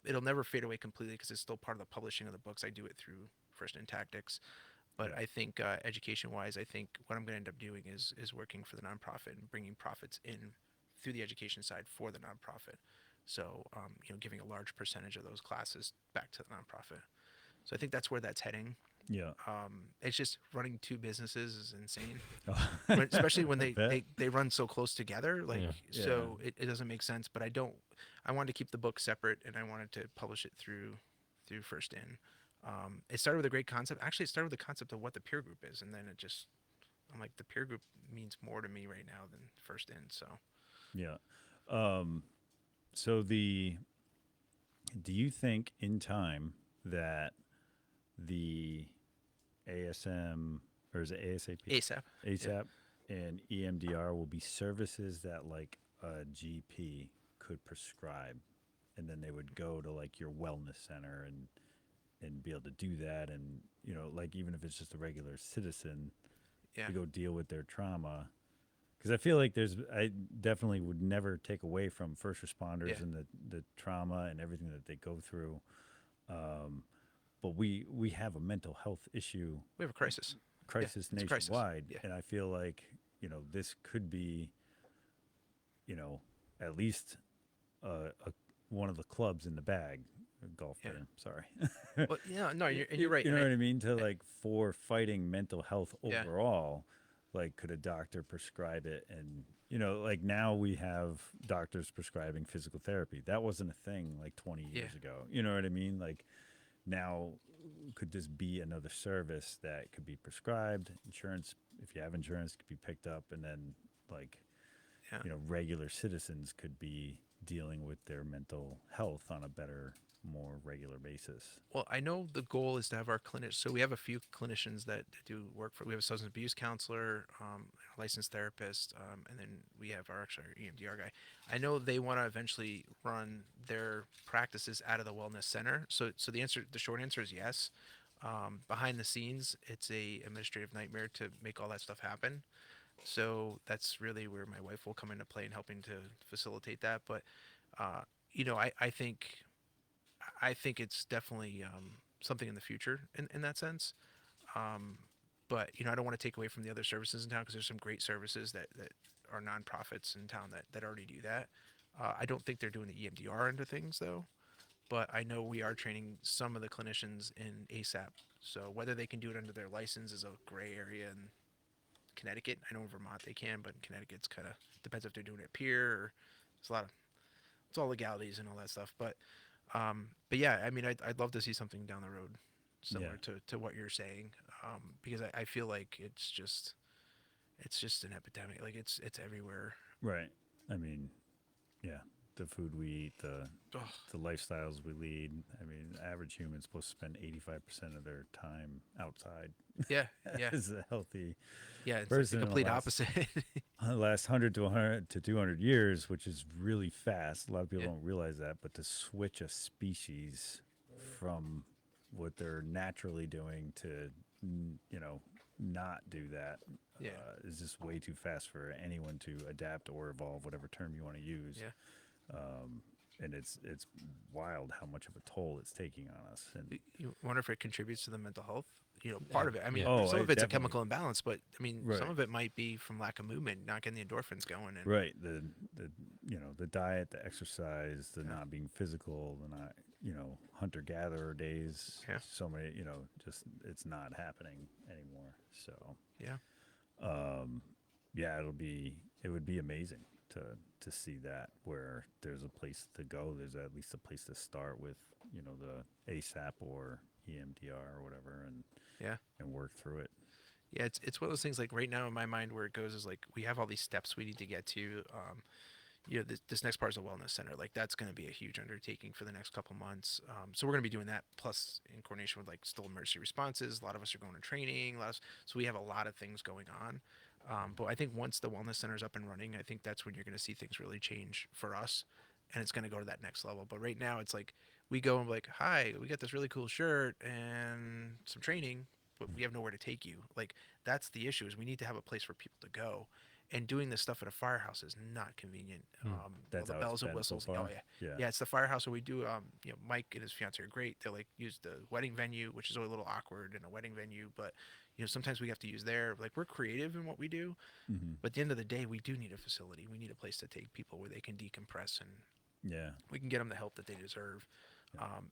It'll never fade away completely because it's still part of the publishing of the books. I do it through First in Tactics, but Yeah. I think education-wise, I think what I'm going to end up doing is working for the nonprofit and bringing profits in through the education side for the nonprofit. So, giving a large percentage of those classes back to the nonprofit. So I think that's where that's heading. Yeah. It's just running two businesses is insane, Oh. especially when I bet. they run so close together. Like, Yeah. so it doesn't make sense. But I wanted to keep the book separate, and I wanted to publish it through First In. It started with a great concept. Actually, it started with the concept of what the peer group is, and then I'm like, the peer group means more to me right now than First In. So Yeah. So do you think in time that the ASM, or is it ASAP? ASAP. ASAP and EMDR will be services that like a GP could prescribe, and then they would go to like your wellness center and be able to do that, and like even if it's just a regular citizen Yeah. to go deal with their trauma. Because I feel like I definitely would never take away from first responders Yeah. and the trauma and everything that they go through. But we have a mental health issue We have a crisis. crisis it's a crisis. nationwide, Yeah. and I feel like this could be at least one of the clubs in the bag. Golf Yeah. term, sorry. Well, yeah, no, you're right. You know and what I mean? To like for fighting mental health Yeah. overall, like could a doctor prescribe it? And like now we have doctors prescribing physical therapy. That wasn't a thing like 20 years Yeah. ago. You know what I mean? Like now could this be another service that could be prescribed? Insurance, if you have insurance, could be picked up, and then like Yeah. regular citizens could be dealing with their mental health on a better, more regular basis. Well, I know the goal is to have our clinics. So we have a few clinicians that do work for. We have a substance abuse counselor, a licensed therapist, and then we have our EMDR guy. I know they want to eventually run their practices out of the wellness center. So the short answer is yes. Behind the scenes, it's a administrative nightmare to make all that stuff happen. So that's really where my wife will come into play in helping to facilitate that. But I think it's definitely something in the future in that sense. But I don't want to take away from the other services in town because there's some great services that are nonprofits in town that already do that. I don't think they're doing the EMDR into things though, but I know we are training some of the clinicians in ASAP. So whether they can do it under their license is a gray area in Connecticut. I know in Vermont they can, but in Connecticut it's kind of depends if they're doing it peer or it's a lot of it's all legalities and all that stuff. But yeah, I mean, I'd love to see something down the road similar to what you're saying, because I feel like it's just an epidemic. Like it's everywhere. Right. I mean, yeah, the food we eat, Ugh. the lifestyles we lead. I mean, the average human's supposed to spend 85% of their time outside. Yeah, yeah, As a healthy yeah. It's like the person in complete last, opposite. the last 100 to 100 to 200 years, which is really fast. A lot of people Yeah. don't realize that, but to switch a species from what they're naturally doing to, not do that Yeah. is just way too fast for anyone to adapt or evolve, whatever term you want to use. Yeah. And it's wild how much of a toll it's taking on us. And You wonder if it contributes to the mental health. Part of it. I mean, Oh, some of it's definitely. a chemical imbalance, but I mean, Right. some of it might be from lack of movement, not getting the endorphins going. And right, the diet, the exercise, the not being physical, the not hunter gatherer days. Yeah. So many, just it's not happening anymore. So yeah, yeah, it would be amazing to see that where there's a place to go. There's at least a place to start with, the ASAP or EMDR or whatever, and work through it. yeah. It's one of those things. Like right now in my mind, where it goes is like we have all these steps we need to get to. This next part is a wellness center. Like that's going to be a huge undertaking for the next couple months. So we're going to be doing that plus in coordination with like still emergency responses. A lot of us are going to training. So we have a lot of things going on. But I think once the wellness center is up and running, I think that's when you're going to see things really change for us, and it's going to go to that next level. But right now, it's like we go and be like, "Hi, we got this really cool shirt and some training, but we have nowhere to take you." Like that's the issue is we need to have a place for people to go. And doing this stuff at a firehouse is not convenient. All That's the how bells it's and been so whistles. far? Oh yeah, yeah. It's the firehouse where we do. Mike and his fiance are great. They like use the wedding venue, which is always a little awkward in a wedding venue, but sometimes we have to use there. Like we're creative in what we do, but at the end of the day, we do need a facility. We need a place to take people where they can decompress and Yeah. we can get them the help that they deserve.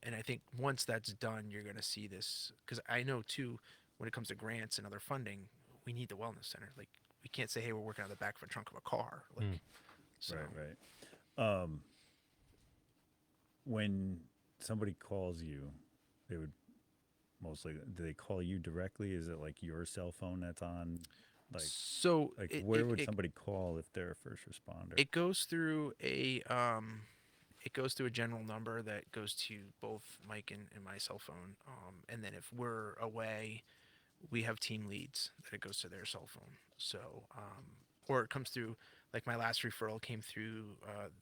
And I think once that's done, you're going to see this because I know too, when it comes to grants and other funding, we need the wellness center. Like we can't say, hey, we're working on the back of a trunk of a car. Like, so Right. When somebody calls you, they would mostly, do they call you directly? Is it like your cell phone that's on? So Where would somebody call if they're a first responder? It goes through a general number that goes to both Mike and my cell phone. And then if we're away, we have team leads that it goes to their cell phone. So or it comes through, like my last referral came through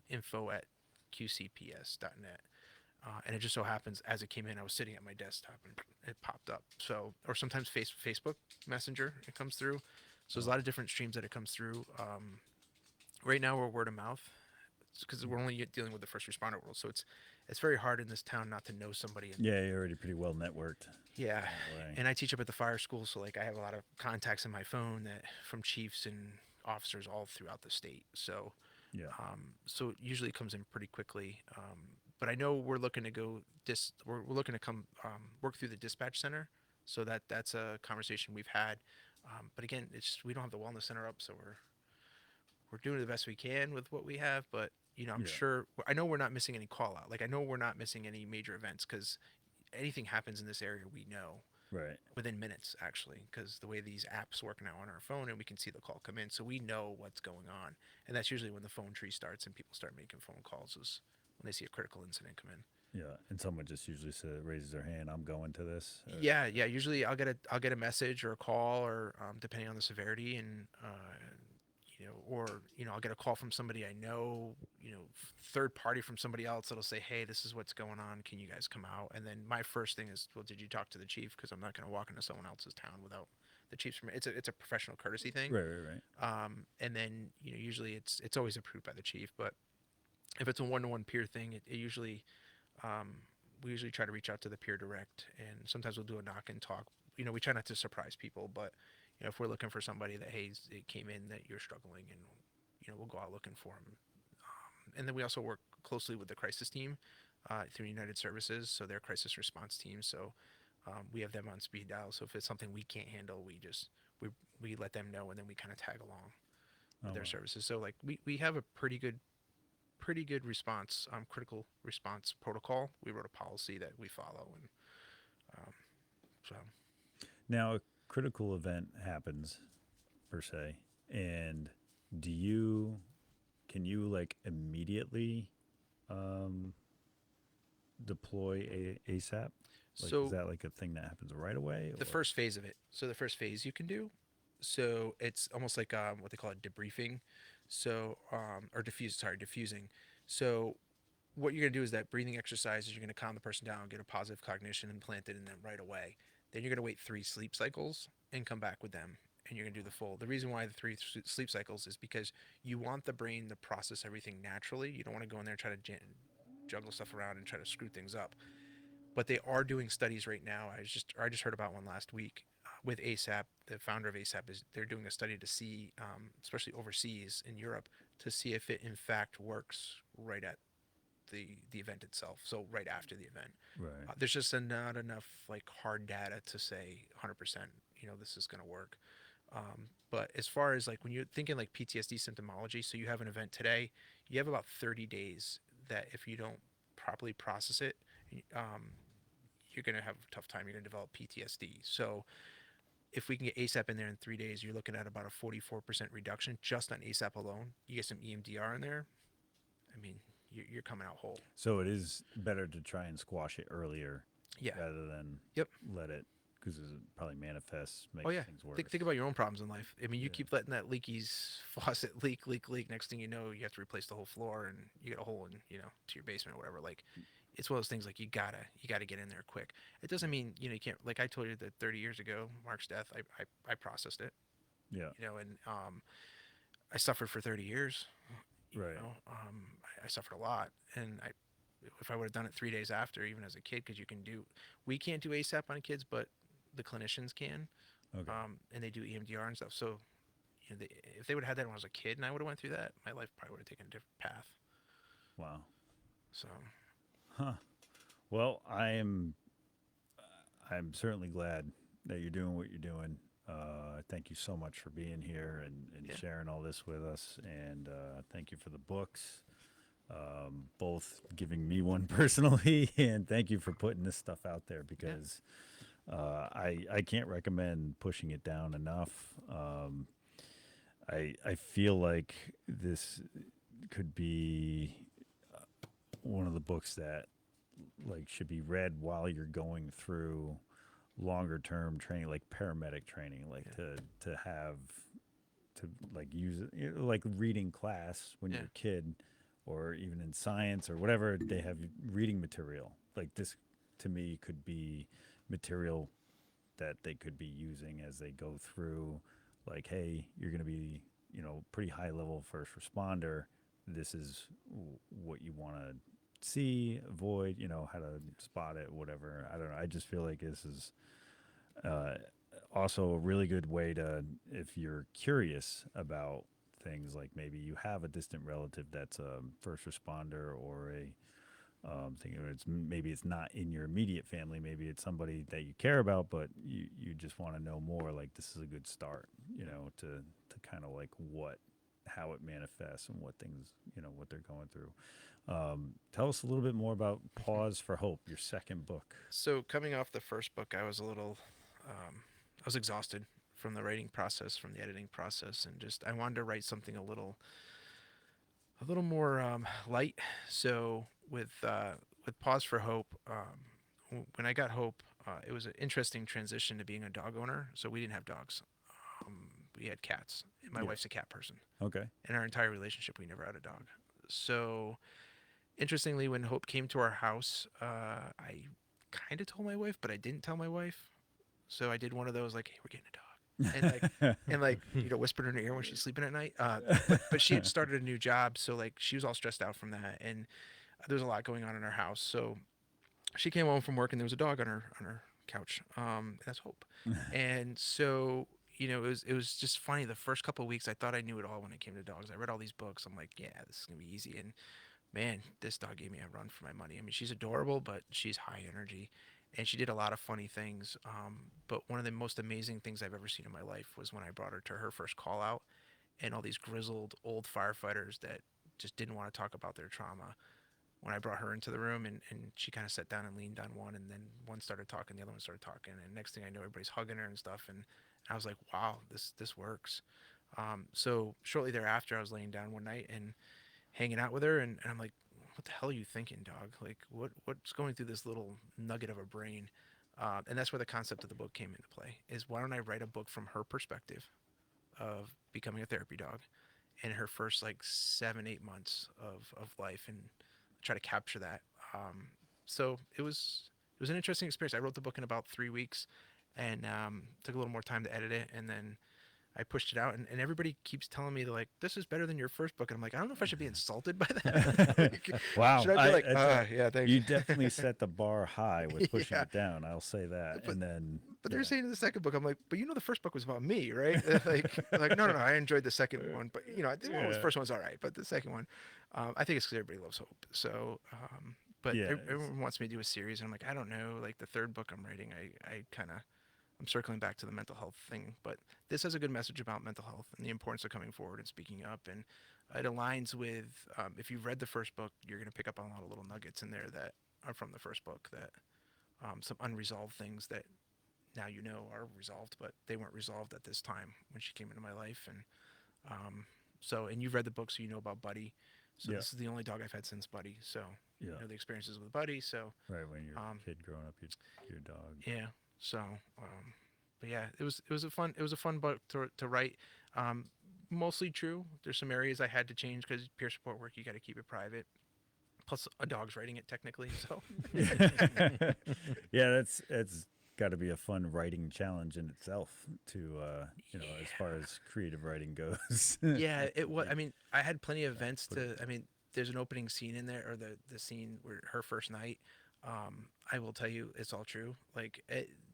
info@qcps.net. And it just so happens as it came in, I was sitting at my desktop and it popped up. So, or sometimes Facebook Messenger, it comes through. So there's a lot of different streams that it comes through. Right now we're word of mouth because we're only dealing with the first responder world. So it's very hard in this town not to know somebody. Yeah, you're already pretty well networked. Yeah. Way. And I teach up at the fire school. So like I have a lot of contacts in my phone that from chiefs and officers all throughout the state. So, Yeah. so it usually comes in pretty quickly. But I know we're looking to go we're looking to come work through the dispatch center. So that's a conversation we've had. But again, we don't have the wellness center up, so we're doing the best we can with what we have. But I'm sure I know we're not missing any call out. Like I know we're not missing any major events because anything happens in this area, we know Right. within minutes actually, because the way these apps work now on our phone, and we can see the call come in, so we know what's going on. And that's usually when the phone tree starts and people start making phone calls is when they see a critical incident come in. Yeah, and someone just usually raises their hand. I'm going to this. Yeah. Usually, I'll get a message or a call, or depending on the severity, and I'll get a call from somebody I know, third party from somebody else that'll say, hey, this is what's going on. Can you guys come out? And then my first thing is, well, did you talk to the chief? Because I'm not going to walk into someone else's town without the chief's permission. It's a professional courtesy thing. Right. And then usually it's always approved by the chief, but if it's a one-to-one peer thing, it usually we usually try to reach out to the peer direct, and sometimes we'll do a knock and talk. We try not to surprise people, but if we're looking for somebody that, hey, it came in that you're struggling, and we'll go out looking for them. And then we also work closely with the crisis team through United Services, so their crisis response team. So we have them on speed dial. So if it's something we can't handle, we let them know, and then we kind of tag along with their services. So like we have a pretty good response, critical response protocol. We wrote a policy that we follow, and so Now, a critical event happens, per se, and can you like immediately deploy ASAP? Like, so is that like a thing that happens right away? the first phase of it. So the first phase you can do. So it's almost like what they call a debriefing. So or diffusing. So what you're gonna do is that breathing exercises. You're gonna calm the person down, get a positive cognition implanted in them right away. Then you're gonna wait 3 sleep cycles and come back with them, and you're gonna do the full. The reason why the 3 sleep cycles is because you want the brain to process everything naturally. You don't want to go in there and try to juggle stuff around and try to screw things up. But they are doing studies right now. I just heard about one last week with ASAP. The founder of ASAP they're doing a study to see, especially overseas in Europe, to see if it in fact works right at the event itself. So right after the event, right? there's just not enough like hard data to say 100%. This is going to work. But as far as like when you're thinking like PTSD symptomology, so you have an event today, you have about 30 days that if you don't properly process it, you're going to have a tough time. You're going to develop PTSD. So if we can get ASAP in there in 3 days, you're looking at about a 44% reduction just on ASAP alone. You get some EMDR in there, I mean, you're coming out whole. So it is better to try and squash it earlier, rather than let it, because it probably manifests, makes things worse. Think about your own problems in life. I mean, you keep letting that leaky faucet leak. Next thing you know, you have to replace the whole floor, and you get a hole in, to your basement or whatever. Like, it's one of those things like you gotta get in there quick. It doesn't mean you can't. Like I told you that 30 years ago, Mark's death, I processed it. Yeah. And I suffered for 30 years. Right. I suffered a lot, and if I would have done it 3 days after, even as a kid, because we can't do ASAP on kids, but the clinicians can. Okay. And they do EMDR and stuff. So, if they would have had that when I was a kid and I would have went through that, my life probably would have taken a different path. Wow. So. Huh. Well, I'm certainly glad that you're doing what you're doing. Thank you so much for being here and sharing all this with us. And thank you for the books, both giving me one personally, and thank you for putting this stuff out there, because I can't recommend pushing it down enough. I feel like this could be one of the books that like should be read while you're going through longer term training, like paramedic training, like to have to like use it, like reading class when you're a kid, or even in science or whatever, they have reading material. Like this to me could be material that they could be using as they go through, like, hey, you're going to be, pretty high level first responder. This is what you want to see, avoid, how to spot it, whatever. I don't know. I just feel like this is also a really good way to, if you're curious about things, like maybe you have a distant relative that's a first responder, or maybe it's not in your immediate family, maybe it's somebody that you care about, but you just want to know more. Like this is a good start, to kind of like how it manifests and what things, what they're going through. Tell us a little bit more about Paws for Hope, your second book. So coming off the first book, I was a little, I was exhausted from the writing process, from the editing process, and I wanted to write something a little more light. So with Paws for Hope, when I got Hope, it was an interesting transition to being a dog owner. So we didn't have dogs. We had cats. My wife's a cat person. Okay. In our entire relationship, we never had a dog. So interestingly, when Hope came to our house, I kind of told my wife, but I didn't tell my wife. So I did one of those, like, hey, we're getting a dog. And whispered in her ear when she's sleeping at night. But she had started a new job. So like she was all stressed out from that. And there was a lot going on in our house. So she came home from work and there was a dog on her couch. That's Hope. And so, it was just funny. The first couple of weeks, I thought I knew it all when it came to dogs. I read all these books. I'm like, yeah, this is gonna be easy. And man, this dog gave me a run for my money. I mean, she's adorable, but she's high energy, and she did a lot of funny things. But one of the most amazing things I've ever seen in my life was when I brought her to her first call out, and all these grizzled old firefighters that just didn't want to talk about their trauma. When I brought her into the room, and she kind of sat down and leaned on one, and then one started talking, the other one started talking, and next thing I know, everybody's hugging her and stuff, and I was like, wow, this works. So shortly thereafter, I was laying down one night and hanging out with her, and I'm like, what the hell are you thinking, dog? Like, what's going through this little nugget of a brain? And that's where the concept of the book came into play. Is why don't I write a book from her perspective of becoming a therapy dog in her first like 7-8 months of life, and try to capture that. So it was an interesting experience. I wrote the book in about 3 weeks, and took a little more time to edit it, and then I pushed it out, and everybody keeps telling me, they're like, this is better than your first book. And I'm like, I don't know if I should be insulted by that. Like, Wow. should I be like, yeah, thanks. You definitely set the bar high with pushing Yeah. it down. I'll say that. But- and then, But they're saying in the second book, I'm like, but the first book was about me, right? Like, no, I enjoyed the second one, but the first one's all right, but the second one, I think it's because everybody loves Hope. So, but Yeah, everyone wants me to do a series, and I'm like, I don't know. Like the third book I'm writing, I'm circling back to the mental health thing, but this has a good message about mental health and the importance of coming forward and speaking up, and it aligns with, if you've read the first book, you're going to pick up on a lot of little nuggets in there that are from the first book, that some unresolved things that now are resolved, but they weren't resolved at this time when she came into my life. And and you've read the book, so you know about Buddy. So Yeah. this is the only dog I've had since Buddy. So yeah. you know the experiences with Buddy. So Right. When you're um, a kid growing up, your dog. yeah. So but yeah, it was a fun book to write. Mostly true. There's some areas I had to change because peer support work, you got to keep it private. Plus, a dog's writing it technically. So Yeah, that's got to be a fun writing challenge in itself to as far as creative writing goes. yeah, it was. I mean, I had plenty of events to. I mean, there's an opening scene in there, or the scene where her first night. I will tell you, it's all true. Like,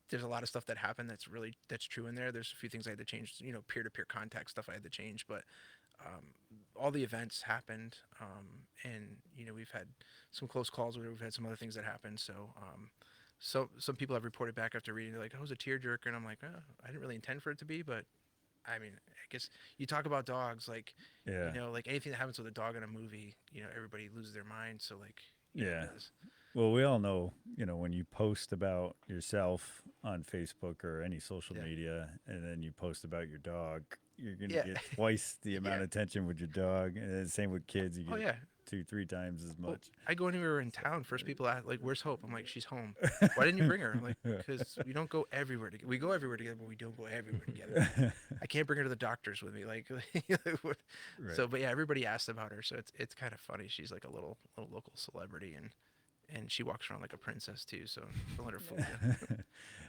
there's a lot of stuff that happened that's true in there. There's a few things I had to change. Peer-to-peer contact stuff I had to change, but all the events happened, and we've had some close calls where we've had some other things that happened. So some people have reported back after reading, they're like, "Oh, it was a tearjerker," and I'm like, I didn't really intend for it to be, but I mean, I guess you talk about dogs, like Yeah. like anything that happens with a dog in a movie, everybody loses their mind. So like, Yeah. it does. Well, we all know, when you post about yourself on Facebook or any social Yeah. media, and then you post about your dog, you're gonna Yeah. get twice the amount Yeah. of attention with your dog, and then same with kids. You Oh get yeah. 2-3 times as Well, much. I go anywhere in town. First people ask, like, "Where's Hope?" I'm like, "She's home." Why didn't you bring her? I'm like, "Because we don't go everywhere together. We go everywhere together, but we don't go everywhere together. I can't bring her to the doctors with me." Like, Right. so, but yeah, everybody asked about her, so it's kind of funny. She's like a little local celebrity, and she walks around like a princess too. So don't let her fool you.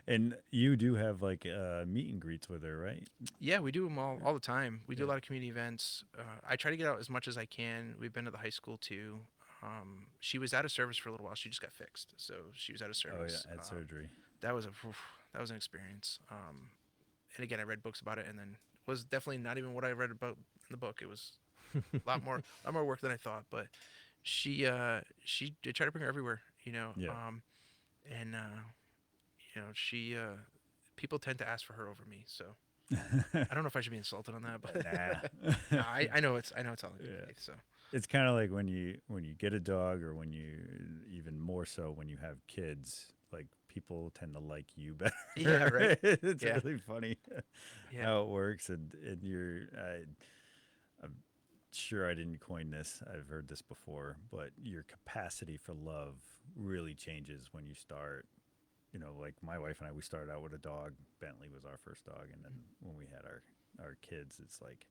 And you do have like meet and greets with her, right? Yeah, we do them all the time. We do a Yeah. lot of community events. I try to get out as much as I can. We've been to the high school too. She was out of service for a little while. She just got fixed, so she was out of Oh service. yeah, had surgery. That was that was an experience. And again, I read books about it, and then was definitely not even what I read about in the book. It was a lot more work than I thought. But she did try to bring her everywhere, Yeah. and she people tend to ask for her over me. So I don't know if I should be insulted on that, but Nah. no, I know it's all in good Yeah. faith. So It's kind of like when you get a dog, or when you, even more so when you have kids, like people tend to like you better. Yeah, right. It's Yeah. really funny Yeah. how it works, and I'm sure I didn't coin this. I've heard this before, but your capacity for love really changes when you start. Like my wife and I, we started out with a dog. Bentley was our first dog, and then when we had our kids, it's like,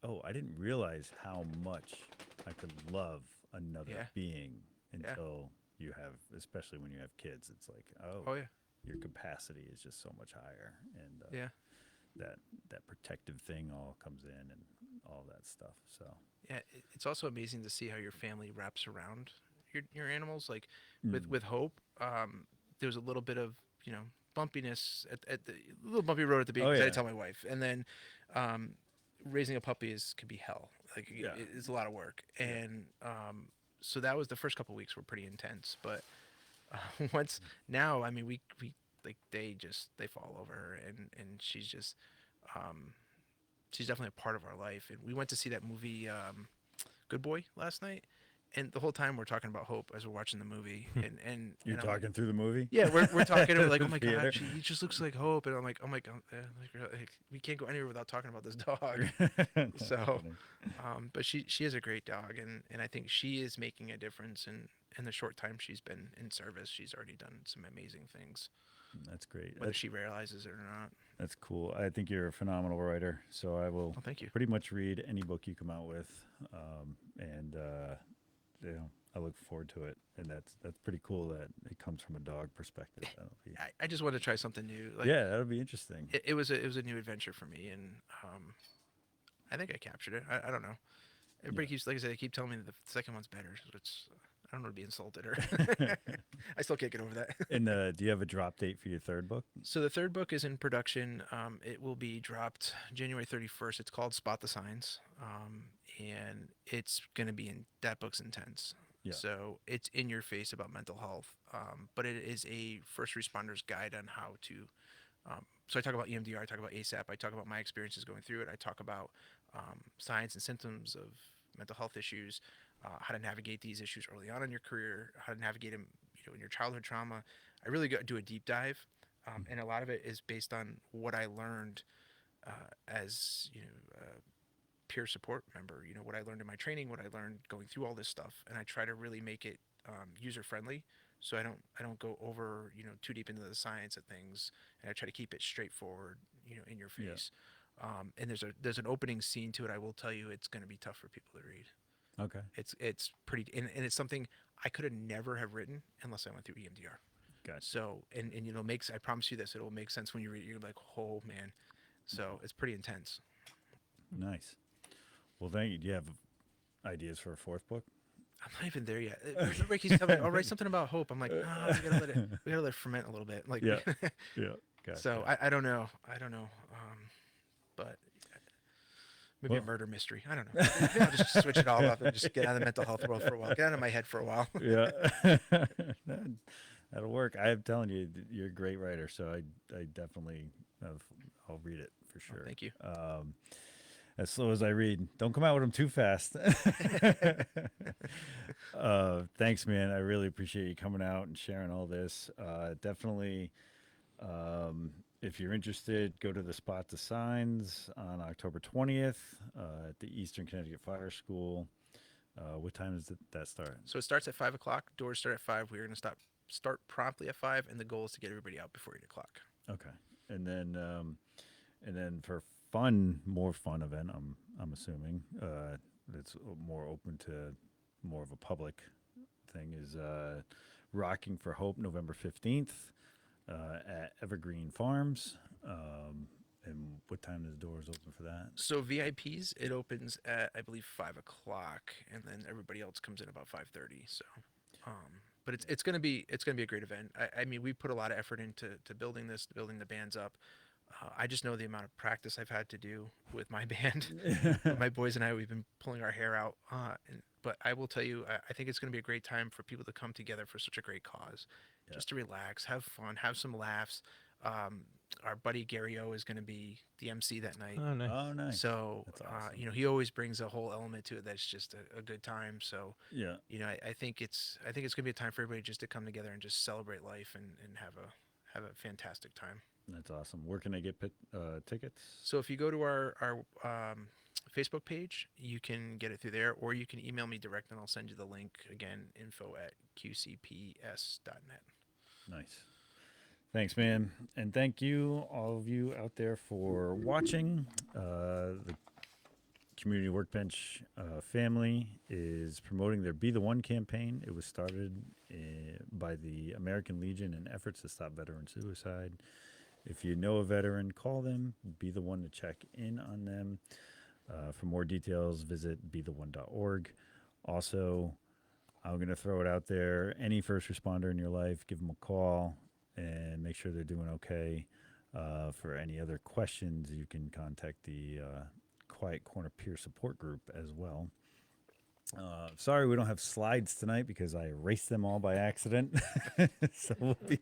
oh, I didn't realize how much I could love another Yeah. being Yeah. until you have, especially when you have kids. It's like, Oh yeah. your capacity is just so much higher, and Yeah. that protective thing all comes in, and all that stuff. So Yeah. It's also amazing to see how your family wraps around your animals. Like Mm. with Hope, there was a little bit of bumpiness at the little bumpy road at the Oh, beginning. 'Cause I yeah. had to tell my wife, and then raising a puppy could be hell. Like Yeah. it's a lot of work, Yeah. and so that was the first couple weeks were pretty intense. But once now, I mean, we like they fall over her, and um, she's definitely a part of our life. And we went to see that movie Good Boy last night, and the whole time we're talking about hope as we're watching the movie, You're and I'm like, talking through the movie? yeah, we're talking. And we're like, The oh my theater? god, he just looks like hope, and I'm like, like, we can't go anywhere without talking about this dog. That's So, funny. but she is a great dog, and I think she is making a difference. And in the short time she's been in service, she's already done some amazing things, That's great. whether she realizes it or not. That's cool. I think you're a phenomenal writer. So I will Well, thank you. pretty much read any book you come out with, and I look forward to it. And that's pretty cool that it comes from a dog perspective. That'll be, I just wanted to try something new. Like, yeah, that'll be interesting. it was a new adventure for me, and I think I captured it. I don't know. Everybody keeps, like I said, they keep telling me that the second one's better. So I don't know to be insulted or I still can't get over that. And do you have a drop date for your third book? So the third book is in production. It will be dropped January 31st. It's called Spot the Signs, and it's going to be that book's intense. Yeah. So it's in your face about mental health, but it is a first responder's guide on how to. So I talk about EMDR, I talk about ASAP, I talk about my experiences going through it, I talk about signs and symptoms of mental health issues, how to navigate these issues early on in your career, how to navigate them, in your childhood trauma. I really do a deep dive, and a lot of it is based on what I learned as peer support member. What I learned in my training, what I learned going through all this stuff, and I try to really make it user friendly. So I don't go over too deep into the science of things, and I try to keep it straightforward, in your face. Yeah. And there's an opening scene to it. I will tell you, it's going to be tough for people to read. Okay. It's pretty, and it's something I could have never have written unless I went through EMDR. Gotcha. So and I promise you this, it will make sense when you read it. You're like, oh man. So it's pretty intense. Nice. Well, thank you. Do you have ideas for a fourth book? I'm not even there yet. Ricky's telling me, "I'll write something about hope." I'm like, we gotta let it ferment a little bit. Like, Yeah. Yeah. Gotcha. So I don't know. But maybe a murder mystery. I don't know. Maybe I'll just switch it all up and just get out of the mental health world for a while. Get out of my head for a while. Yeah. That'll work. I'm telling you, you're a great writer. So I definitely I'll read it for sure. Oh, thank you. As slow as I read. Don't come out with them too fast. Thanks, man. I really appreciate you coming out and sharing all this. Definitely, if you're interested, go to the Spot the Signs on October 20th at the Eastern Connecticut Fire School. What time does that start? So it starts at 5:00. Doors start at 5. We're going to start promptly at 5, and the goal is to get everybody out before 8 o'clock. Okay. And then for more fun event, I'm assuming it's more open to more of a public thing, is Rocking for Hope, November 15th at Evergreen Farms. And what time do the doors open for that? So VIPs, it opens at, I believe, 5 o'clock, and then everybody else comes in about 5:30. So, but it's gonna be a great event. I mean, we put a lot of effort into building the bands up. I just know the amount of practice I've had to do with my band. My boys and I, we've been pulling our hair out. But I will tell you, I think it's going to be a great time for people to come together for such a great cause, just to relax, have fun, have some laughs. Our buddy Gary O is going to be the MC that night. Oh, nice. Oh, nice. So, That's awesome. he always brings a whole element to it that's just a good time. So, Yeah. I think it's going to be a time for everybody just to come together and just celebrate life and have a fantastic time. That's awesome. Where can I get tickets? So if you go to our Facebook page, you can get it through there, or you can email me direct and I'll send you the link. Again, info@qcps.net. Nice. Thanks, man. And thank you, all of you out there, for watching. The Community Workbench family is promoting their Be the One campaign. It was started by the American Legion in efforts to stop veteran suicide. If you know a veteran, call them. Be the one to check in on them. For more details, visit betheone.org. Also, I'm going to throw it out there. Any first responder in your life, give them a call and make sure they're doing okay. For any other questions, you can contact the Quiet Corner Peer Support Group as well. Sorry, we don't have slides tonight because I erased them all by accident. So we'll be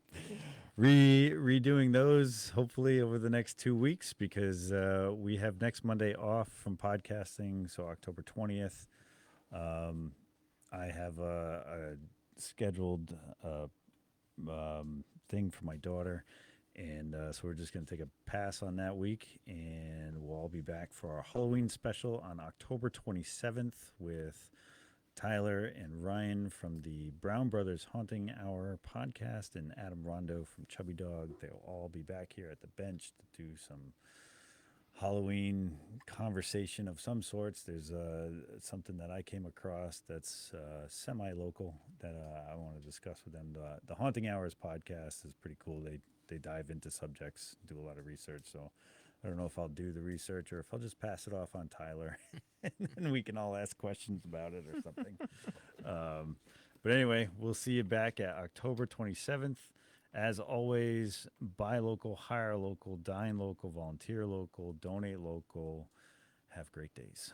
redoing those hopefully over the next 2 weeks because we have next Monday off from podcasting, so October 20th. I have a scheduled thing for my daughter, and so we're just going to take a pass on that week, and we'll all be back for our Halloween special on October 27th with Tyler and Ryan from the Brown Brothers Haunting Hour podcast and Adam Rondo from Chubby Dog. They'll all be back here at the bench to do some Halloween conversation of some sorts. There's something that I came across that's semi-local that I want to discuss with them. The Haunting Hours podcast is pretty cool. They dive into subjects, do a lot of research. So I don't know if I'll do the research or if I'll just pass it off on Tyler, and then we can all ask questions about it or something. But anyway, we'll see you back at October 27th. As always, buy local, hire local, dine local, volunteer local, donate local. Have great days.